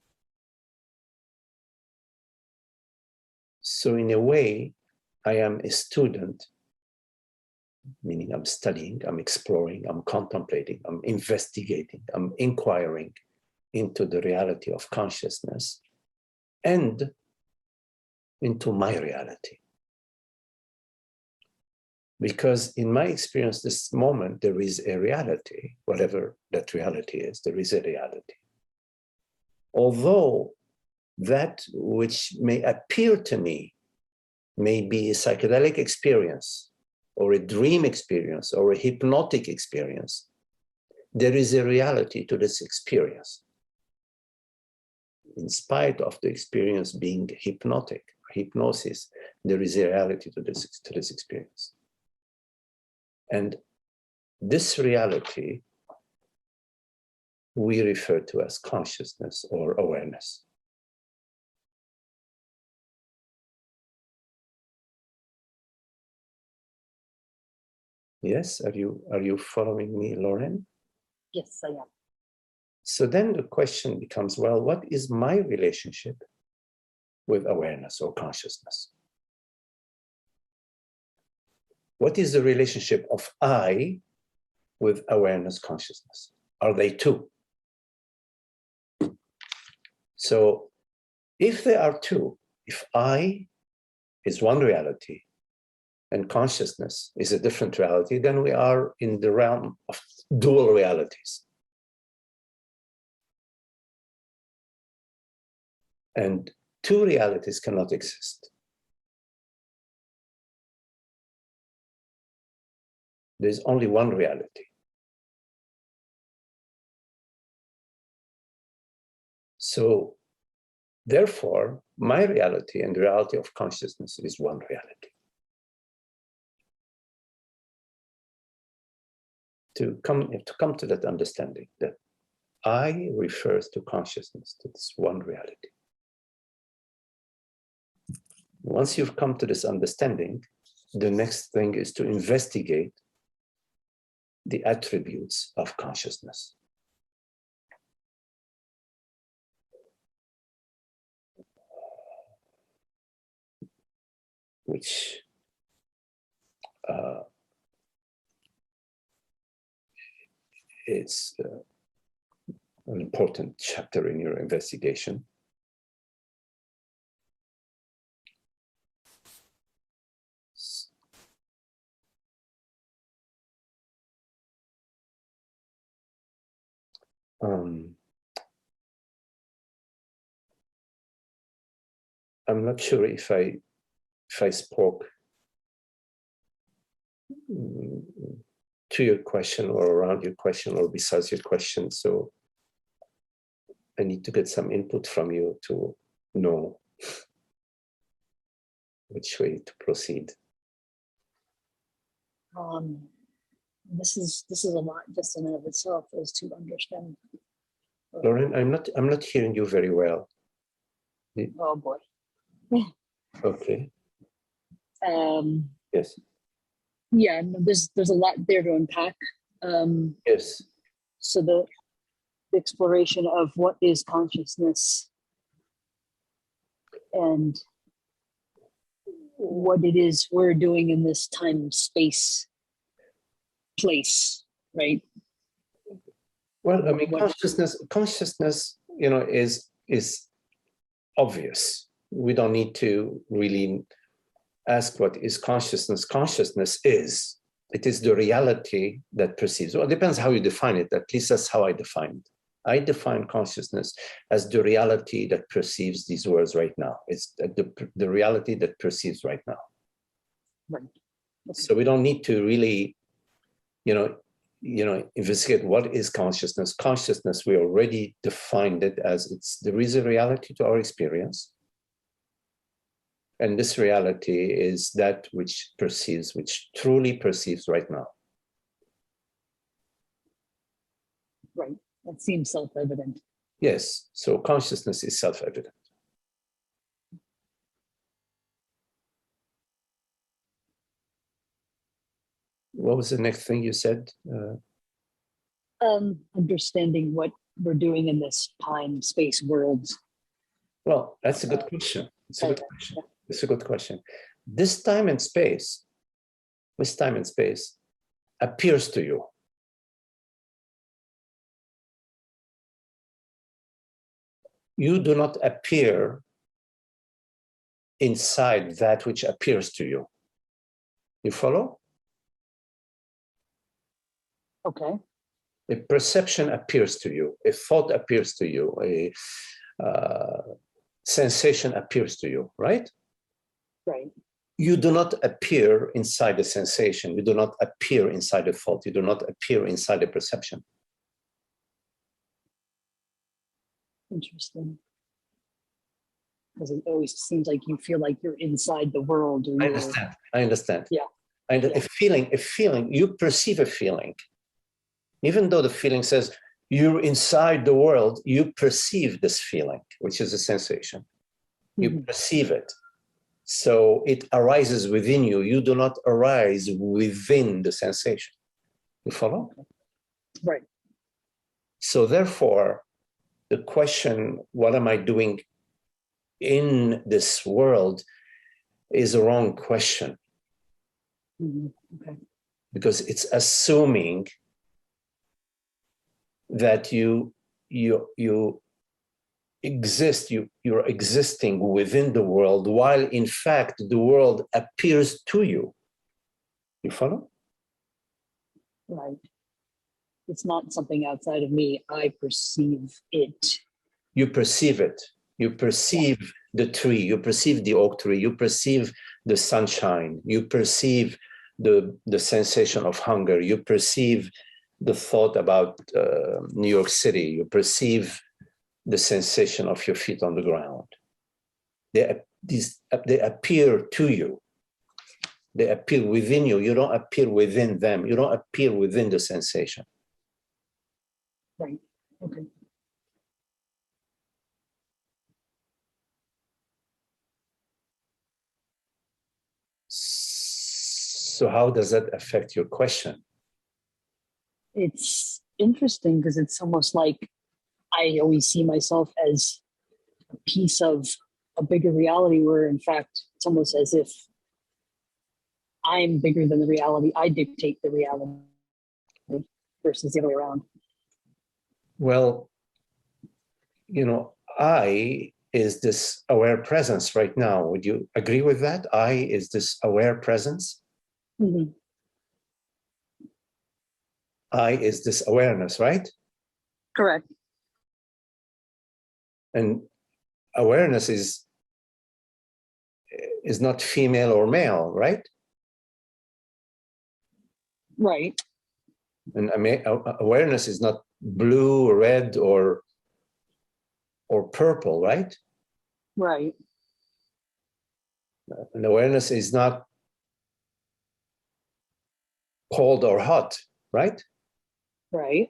So in a way, I am a student, meaning I'm studying, I'm exploring, I'm contemplating, I'm investigating, I'm inquiring into the reality of consciousness and into my reality. Because in my experience, this moment, there is a reality, whatever that reality is, there is a reality. Although that which may appear to me may be a psychedelic experience or a dream experience or a hypnotic experience, there is a reality to this experience. In spite of the experience being hypnotic, hypnosis, there is a reality to this experience. And this reality we refer to as consciousness or awareness. Yes, are you following me, Lauren? Yes, I am. So then the question becomes, well, what is my relationship with awareness or consciousness? What is the relationship of I with awareness, consciousness? Are they two? So if there are two, if I is one reality and consciousness is a different reality, then we are in the realm of dual realities. And two realities cannot exist. There's only one reality. So therefore, my reality and the reality of consciousness is one reality. To come to that understanding that I refers to consciousness, to this one reality. Once you've come to this understanding, the next thing is to investigate the attributes of consciousness. Which is an important chapter in your investigation. I'm not sure if I spoke to your question or around your question or besides your question. So I need to get some input from you to know which way to proceed. This is a lot just in and of itself, is to understand. Lauren, I'm not hearing you very well. Oh boy. Okay. Yes. Yeah, no, there's a lot there to unpack. Yes. So the exploration of what is consciousness and what it is we're doing in this time, space, place, right? Well, I mean, consciousness, you know, is obvious. We don't need to really ask what is consciousness. Consciousness is, it is the reality that perceives. Well, it depends how you define it. At least that's how I define it. I define consciousness as the reality that perceives these words right now. It's the reality that perceives right now. Right. Okay. So we don't need to really, investigate what is consciousness. Consciousness, we already defined it as there is a reality to our experience. And this reality is that which perceives, which truly perceives right now. Right. That seems self-evident. Yes. So consciousness is self-evident. What was the next thing you said? Understanding what we're doing in this time, space world. Well, that's a good question. It's a good question. It's a good question. This time and space appears to you. You do not appear inside that which appears to you. You follow? Okay. A perception appears to you, a thought appears to you, a sensation appears to you, right? Right. You do not appear inside the sensation. You do not appear inside the thought. You do not appear inside the perception. Interesting. Because it always seems like you feel like you're inside the world. Or I you're... understand. I understand. Yeah. And Yeah. a feeling, you perceive a feeling. Even though the feeling says you're inside the world, you perceive this feeling, which is a sensation. You perceive it. So it arises within you. You do not arise within the sensation. You follow? Right. So therefore, the question, what am I doing in this world, is a wrong question. Okay. Because it's assuming that you exist, you're existing within the world, while in fact the world appears to you. You follow? Right. It's not something outside of me. I perceive it. You perceive it. You perceive the tree. You perceive the oak tree. You perceive the sunshine. You perceive the sensation of hunger. You perceive the thought about New York City. You perceive the sensation of your feet on the ground. They appear to you. They appear within you. You don't appear within them. You don't appear within the sensation. Right. Okay. So how does that affect your question? It's interesting because it's almost like I always see myself as a piece of a bigger reality where in fact it's almost as if I'm bigger than the reality. I dictate the reality versus the other way around. Well, I is this aware presence right now. Would you agree with that? I is this aware presence. Mm-hmm. I is this awareness, right? Correct. And awareness is not female or male, right? Right. And awareness is not blue, red, or purple, right? Right. And awareness is not cold or hot, right? Right.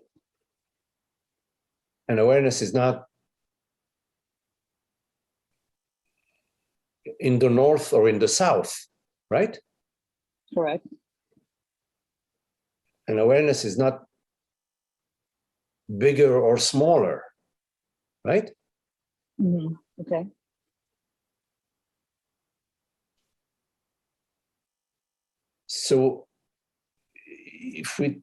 And awareness is not in the north or in the south, right? Correct. And awareness is not bigger or smaller, right? Mm-hmm. Okay. So if we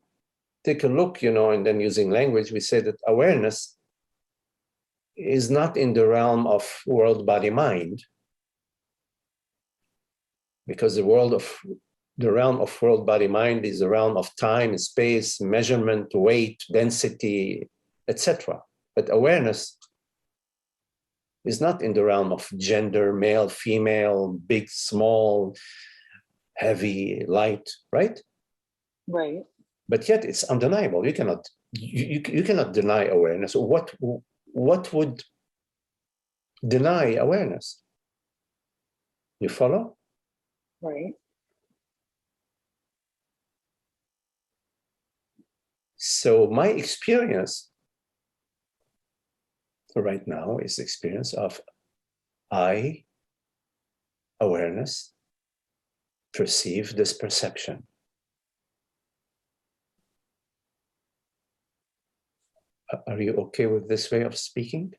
take a look, and then using language, we say that awareness is not in the realm of world, body, mind, because the realm of world, body, mind is the realm of time, space, measurement, weight, density, etc. But awareness is not in the realm of gender, male, female, big, small, heavy, light, right? Right. But yet it's undeniable. You cannot deny awareness. What would deny awareness? You follow? Right. So my experience right now is the experience of I, awareness, perceive this perception. Are you okay with this way of speaking?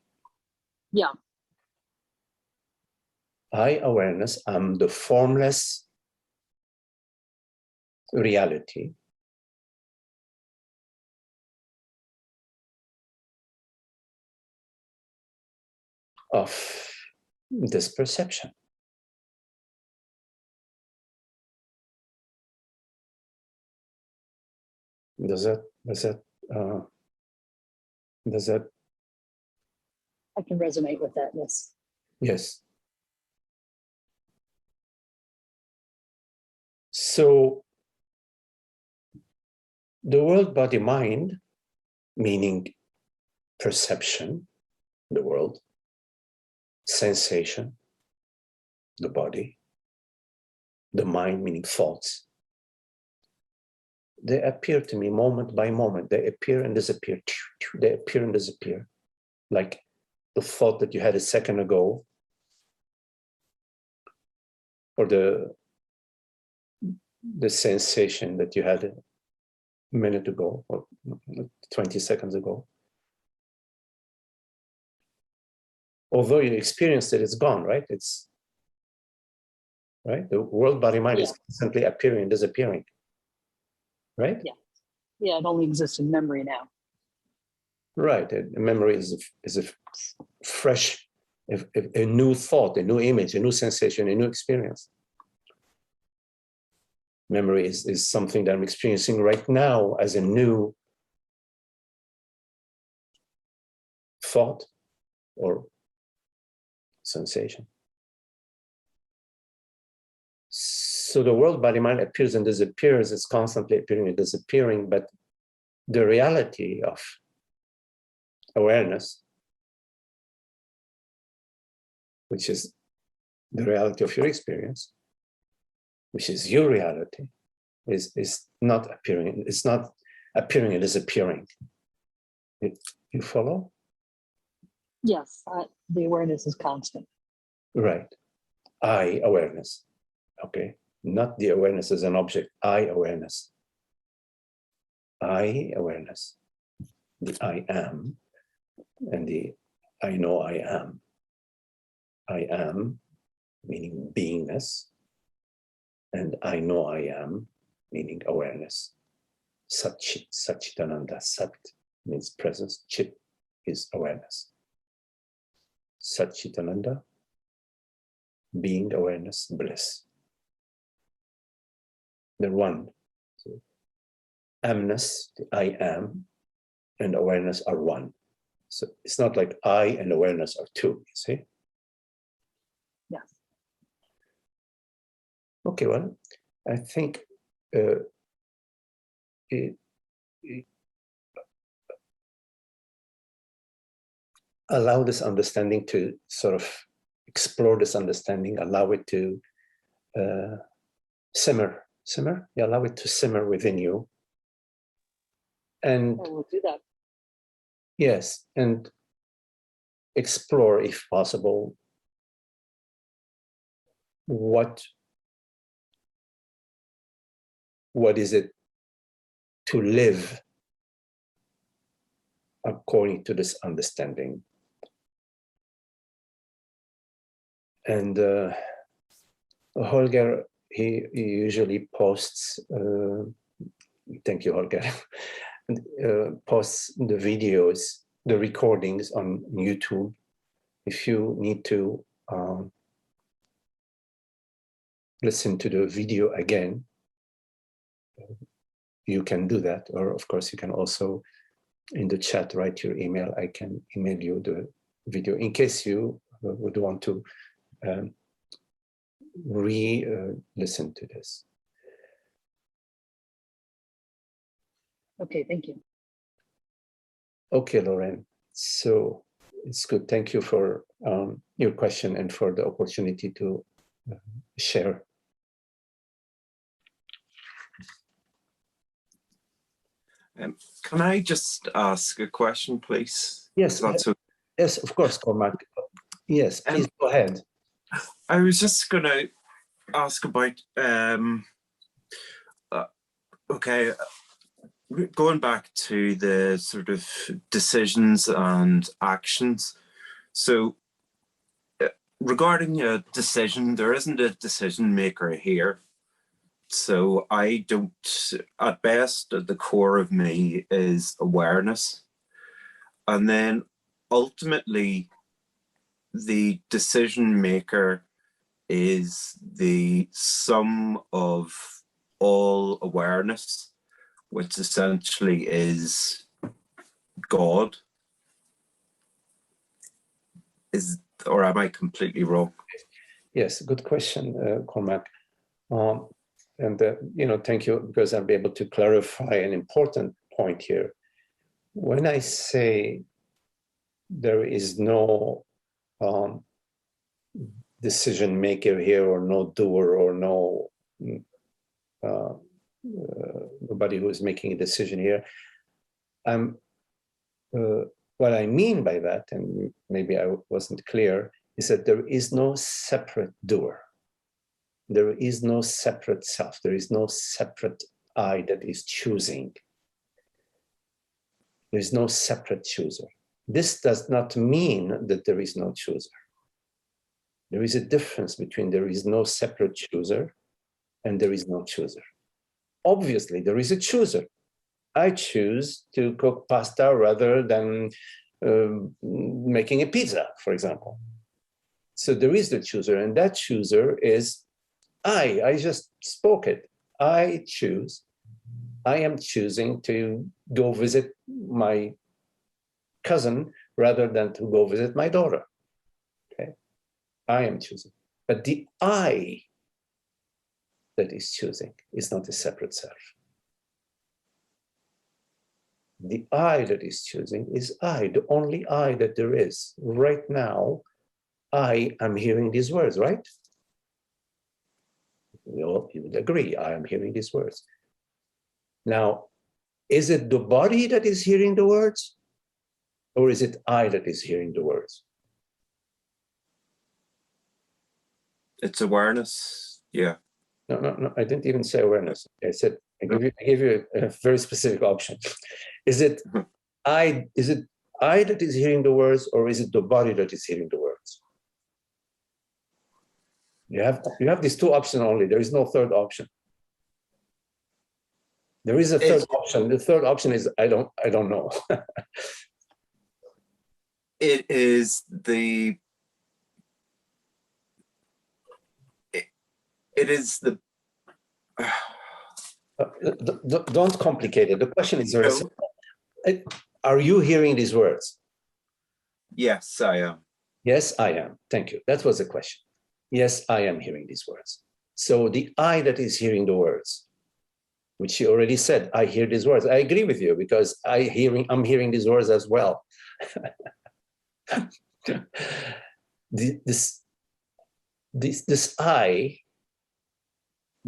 Yeah. I, awareness, am the formless reality of this perception. Does that Does that, does that, I can resonate with that, yes. yes. So the world, body, mind, meaning perception, the world, sensation, the body, the mind, meaning thoughts, they appear to me moment by moment. They appear and disappear. They appear and disappear. Like the thought that you had a second ago, or the sensation that you had a minute ago, or 20 seconds ago. Although you experienced it, it's gone, right? It's right. The world, body, mind is constantly appearing and disappearing, right? Yeah. Yeah, it only exists in memory now. Right. Memory is a fresh, a new thought, a new image, a new sensation, a new experience. Memory is something that I'm experiencing right now as a new thought or sensation. So the world, body, mind appears and disappears. It's constantly appearing and disappearing, but the reality of awareness, which is the reality of your experience, which is your reality, is not appearing. It's not appearing and disappearing. You follow? Yes, the awareness is constant. Right. I awareness. Okay. Not the awareness as an object. I awareness. I awareness. The I am and the I know I am. I am, meaning beingness, and I know I am, meaning awareness. Sat Chit, Satchitananda. Sat means presence, Chit is awareness. Satchitananda, being, awareness, bliss. They're one. So, amness, the I am, and awareness are one. So it's not like I and awareness are two, you see? Yes. Okay, well, I think allow this understanding to sort of explore this understanding, allow it to simmer. You allow it to simmer within you. And we'll do that. Yes, and explore, if possible, what is it to live according to this understanding. And Holger, he usually posts, thank you, Holger, posts the videos, the recordings on YouTube. If you need to listen to the video again, you can do that. Or of course, you can also in the chat write your email. I can email you the video in case you would want to listen to this. Okay, thank you. Okay, Lauren. So it's good. Thank you for your question and for the opportunity to share. Can I just ask a question, please? Yes, That's okay. Yes, of course, Cormac. Yes, please go ahead. I was just going to ask about, okay, going back to the sort of decisions and actions. So regarding a decision, there isn't a decision maker here. So I don't, at best, at the core of me is awareness. And then ultimately, the decision maker is the sum of all awareness, which essentially is God. Or am I completely wrong? Yes, good question, Cormac. Thank you, because I'll be able to clarify an important point here. When I say there is no decision maker here, or no doer, or no nobody who is making a decision here, what I mean by that, and maybe I wasn't clear, is that there is no separate doer. There is no separate self. There is no separate I that is choosing. There is no separate chooser. This does not mean that there is no chooser. There is a difference between there is no separate chooser and there is no chooser. Obviously, there is a chooser. I choose to cook pasta rather than making a pizza, for example. So there is the chooser, and that chooser is I just spoke it. I choose. I am choosing to go visit my cousin rather than to go visit my daughter. Okay, I am choosing. But the I that is choosing is not a separate self. The I that is choosing is I, the only I that there is. Right now, I am hearing these words, right? You would agree, I am hearing these words. Now, is it the body that is hearing the words? Or is it I that is hearing the words? It's awareness, yeah. No, I didn't even say awareness. I said, I gave you a very specific option. Is it I that is hearing the words, or is it the body that is hearing the words? You have these two options only. There is no third option. There is a third option. The third option is I don't know. It is the Don't complicate it. The question is very simple. Are you hearing these words? Yes, I am. Yes, I am. Thank you. That was the question. Yes, I am hearing these words. So the I that is hearing the words, which you already said, I hear these words. I agree with you, because I'm hearing these words as well. This I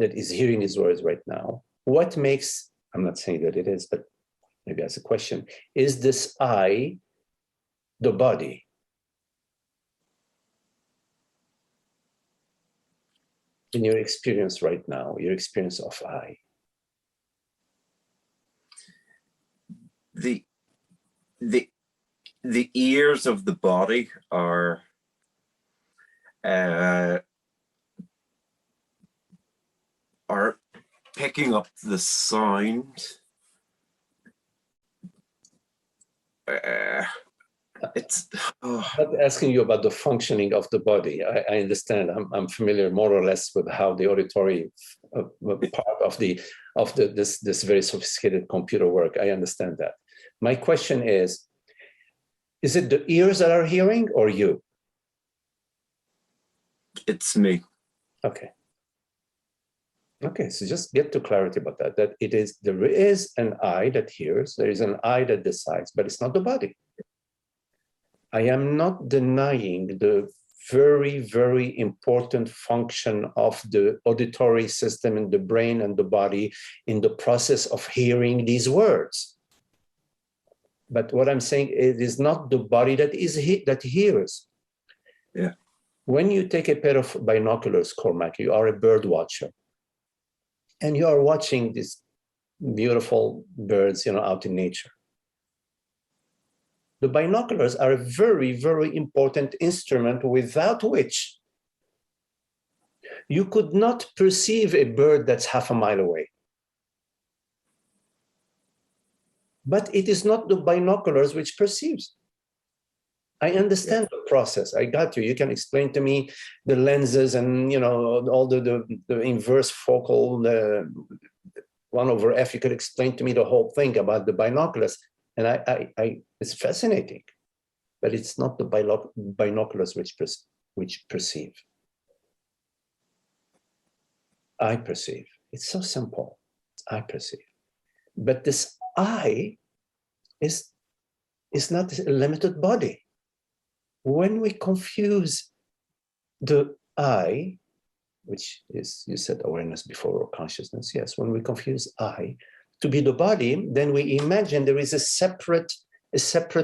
that is hearing these words right now, what makes, I'm not saying that it is, but maybe as a question, is this I the body? In your experience right now, your experience of I. The ears of the body are picking up the sound. I'm not asking you about the functioning of the body. I understand. I'm familiar more or less with how the auditory part of this very sophisticated computer work. I understand that. My question is it the ears that are hearing, or you? It's me. Okay. Okay, so just get to clarity about that. That there is an I that hears, there is an I that decides, but it's not the body. I am not denying the very, very important function of the auditory system in the brain and the body in the process of hearing these words. But what I'm saying, it is not the body that hears. Yeah. When you take a pair of binoculars, Cormac, you are a bird watcher, and you are watching these beautiful birds, out in nature. The binoculars are a very, very important instrument without which you could not perceive a bird that's half a mile away. But it is not the binoculars which perceives. I understand the process. I got you. You can explain to me the lenses and all the inverse focal, 1 over f, you could explain to me the whole thing about the binoculars. And it's fascinating, but it's not the binoculars which perceive. I perceive. It's so simple. I perceive. But this I is not a limited body. When we confuse the I, which is, you said awareness before, or consciousness, yes, when we confuse I to be the body, then we imagine there is a separate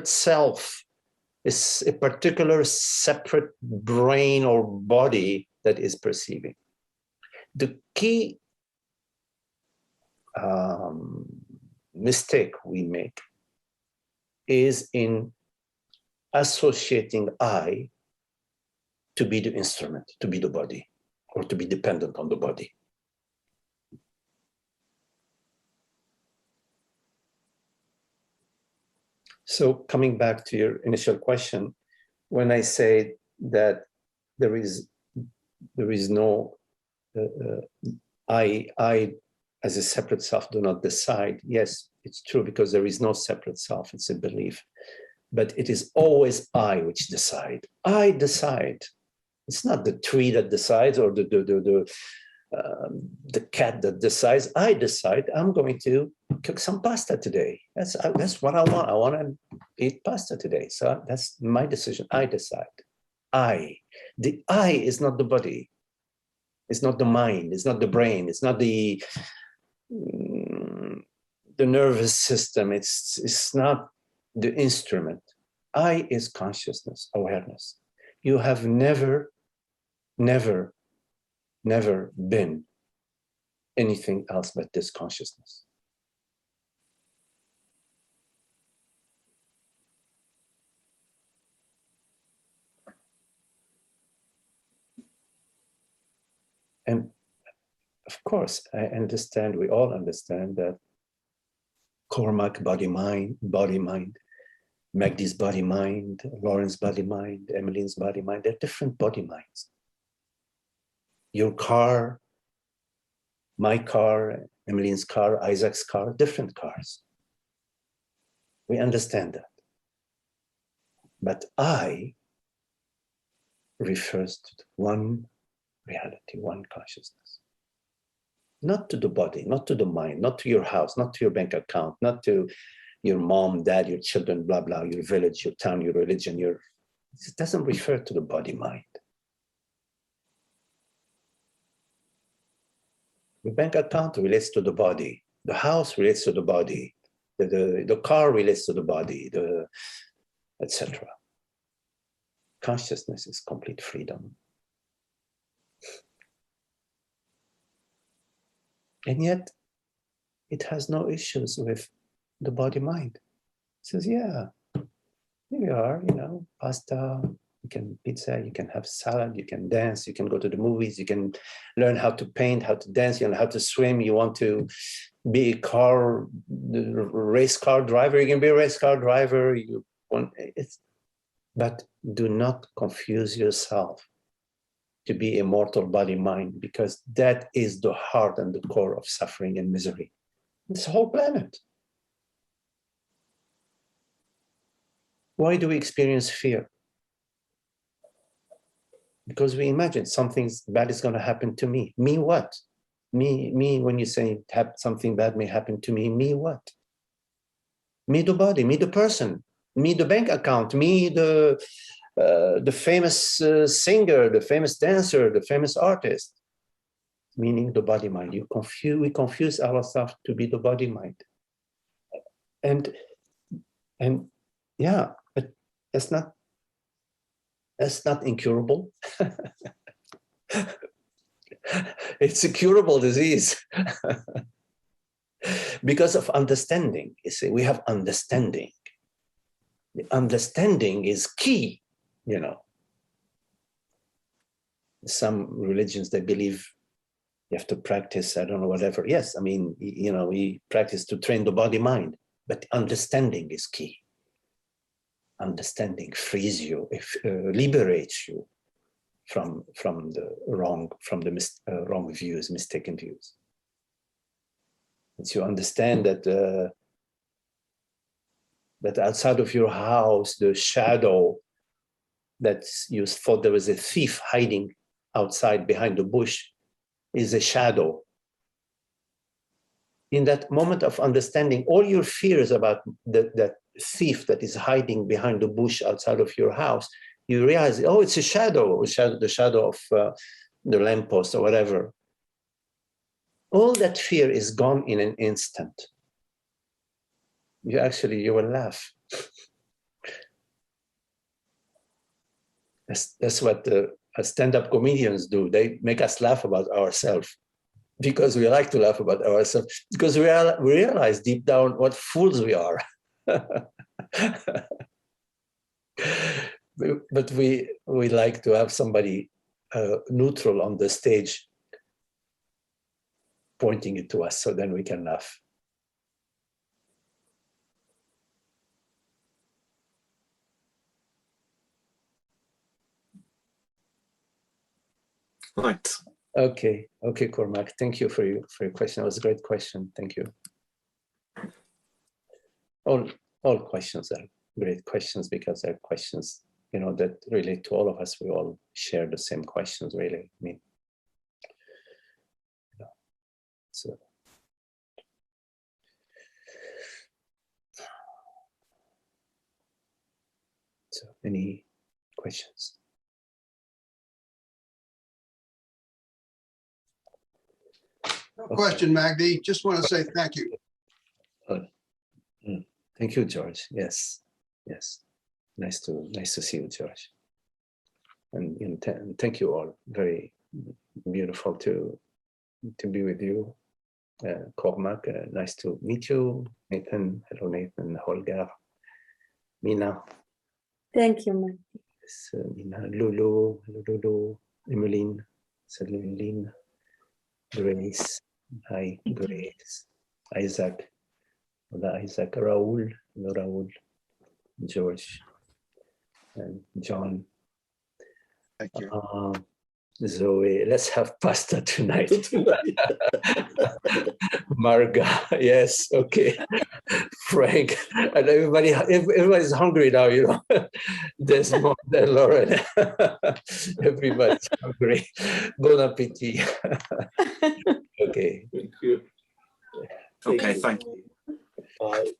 self, a particular separate brain or body that is perceiving. The key mistake we make is in associating I to be the instrument, to be the body, or to be dependent on the body. So coming back to your initial question, when I say that there is no I as a separate self do not decide, yes, it's true, because there is no separate self, it's a belief. But it is always I which decide. I decide. It's not the tree that decides, or the cat that decides. I decide I'm going to cook some pasta today. That's what I want. I want to eat pasta today. So that's my decision. I decide. The I is not the body. It's not the mind. It's not the brain. It's not the nervous system. It's not the instrument. I is consciousness, awareness. You have never been anything else but this consciousness. And of course, I understand, we all understand that Cormac body-mind, Magdi's body-mind, Lauren's body-mind, Emmeline's body-mind, they're different body-minds. Your car, my car, Emmeline's car, Isaac's car, different cars. We understand that. But I refers to one reality, one consciousness. Not to the body, not to the mind, not to your house, not to your bank account, not to your mom, dad, your children, blah, blah, your village, your town, your religion, it doesn't refer to the body-mind. The bank account relates to the body. The house relates to the body. The car relates to the body, etc. Consciousness is complete freedom. And yet, it has no issues with the body-mind. It says, yeah, here you are, pasta, you can pizza, you can have salad, you can dance, you can go to the movies, you can learn how to paint, how to dance, you know how to swim, you want to be a race car driver, you can be a race car driver, but do not confuse yourself to be a mortal body-mind, because that is the heart and the core of suffering and misery. This whole planet. Why do we experience fear? Because we imagine something bad is going to happen to me. Me what? Me, when you say something bad may happen to me, me what? Me the body, me the person, me the bank account, me the famous singer, the famous dancer, the famous artist, meaning the body-mind. We confuse ourselves to be the body-mind. And yeah, but that's not incurable. It's a curable disease. Because of understanding. You see, we have understanding. The understanding is key. Some religions, they believe you have to practice, I don't know, whatever. Yes, I mean, we practice to train the body-mind, but understanding is key. Understanding frees you, liberates you from the wrong views, mistaken views. Once you understand that that outside of your house, the shadow that you thought there was a thief hiding outside behind the bush is a shadow. In that moment of understanding, all your fears about that thief that is hiding behind the bush outside of your house, you realize, oh, it's a shadow, the shadow of the lamppost or whatever. All that fear is gone in an instant. You will laugh. That's what stand-up comedians do. They make us laugh about ourselves because we like to laugh about ourselves, because we realize deep down what fools we are. But we like to have somebody neutral on the stage pointing it to us, so then we can laugh. Right. Okay, Cormac. Thank you for your question. It was a great question. Thank you. All questions are great questions because they're questions, that relate to all of us. We all share the same questions, really. I mean, so. So, any questions? No question, Magdi. Just want to say thank you. Thank you, George. Yes. Nice to see you, George. And thank you all. Very beautiful to be with you, Cormac. Nice to meet you, Nathan. Hello, Nathan. Holger, Mina. Thank you, Magdi. Yes, Mina, Lulu, Emmeline, Celine, Grace. Hi, Grace. Isaac. Hola, Isaac. Raúl. Hello, Raúl. George. And John. Thank you. Zoe, let's have pasta tonight. Marga, yes, okay. Frank, and everybody's hungry now, Desmond and Lauren. Everybody's hungry. Bon appetit. Okay. Thank you. Okay, thank you. Bye.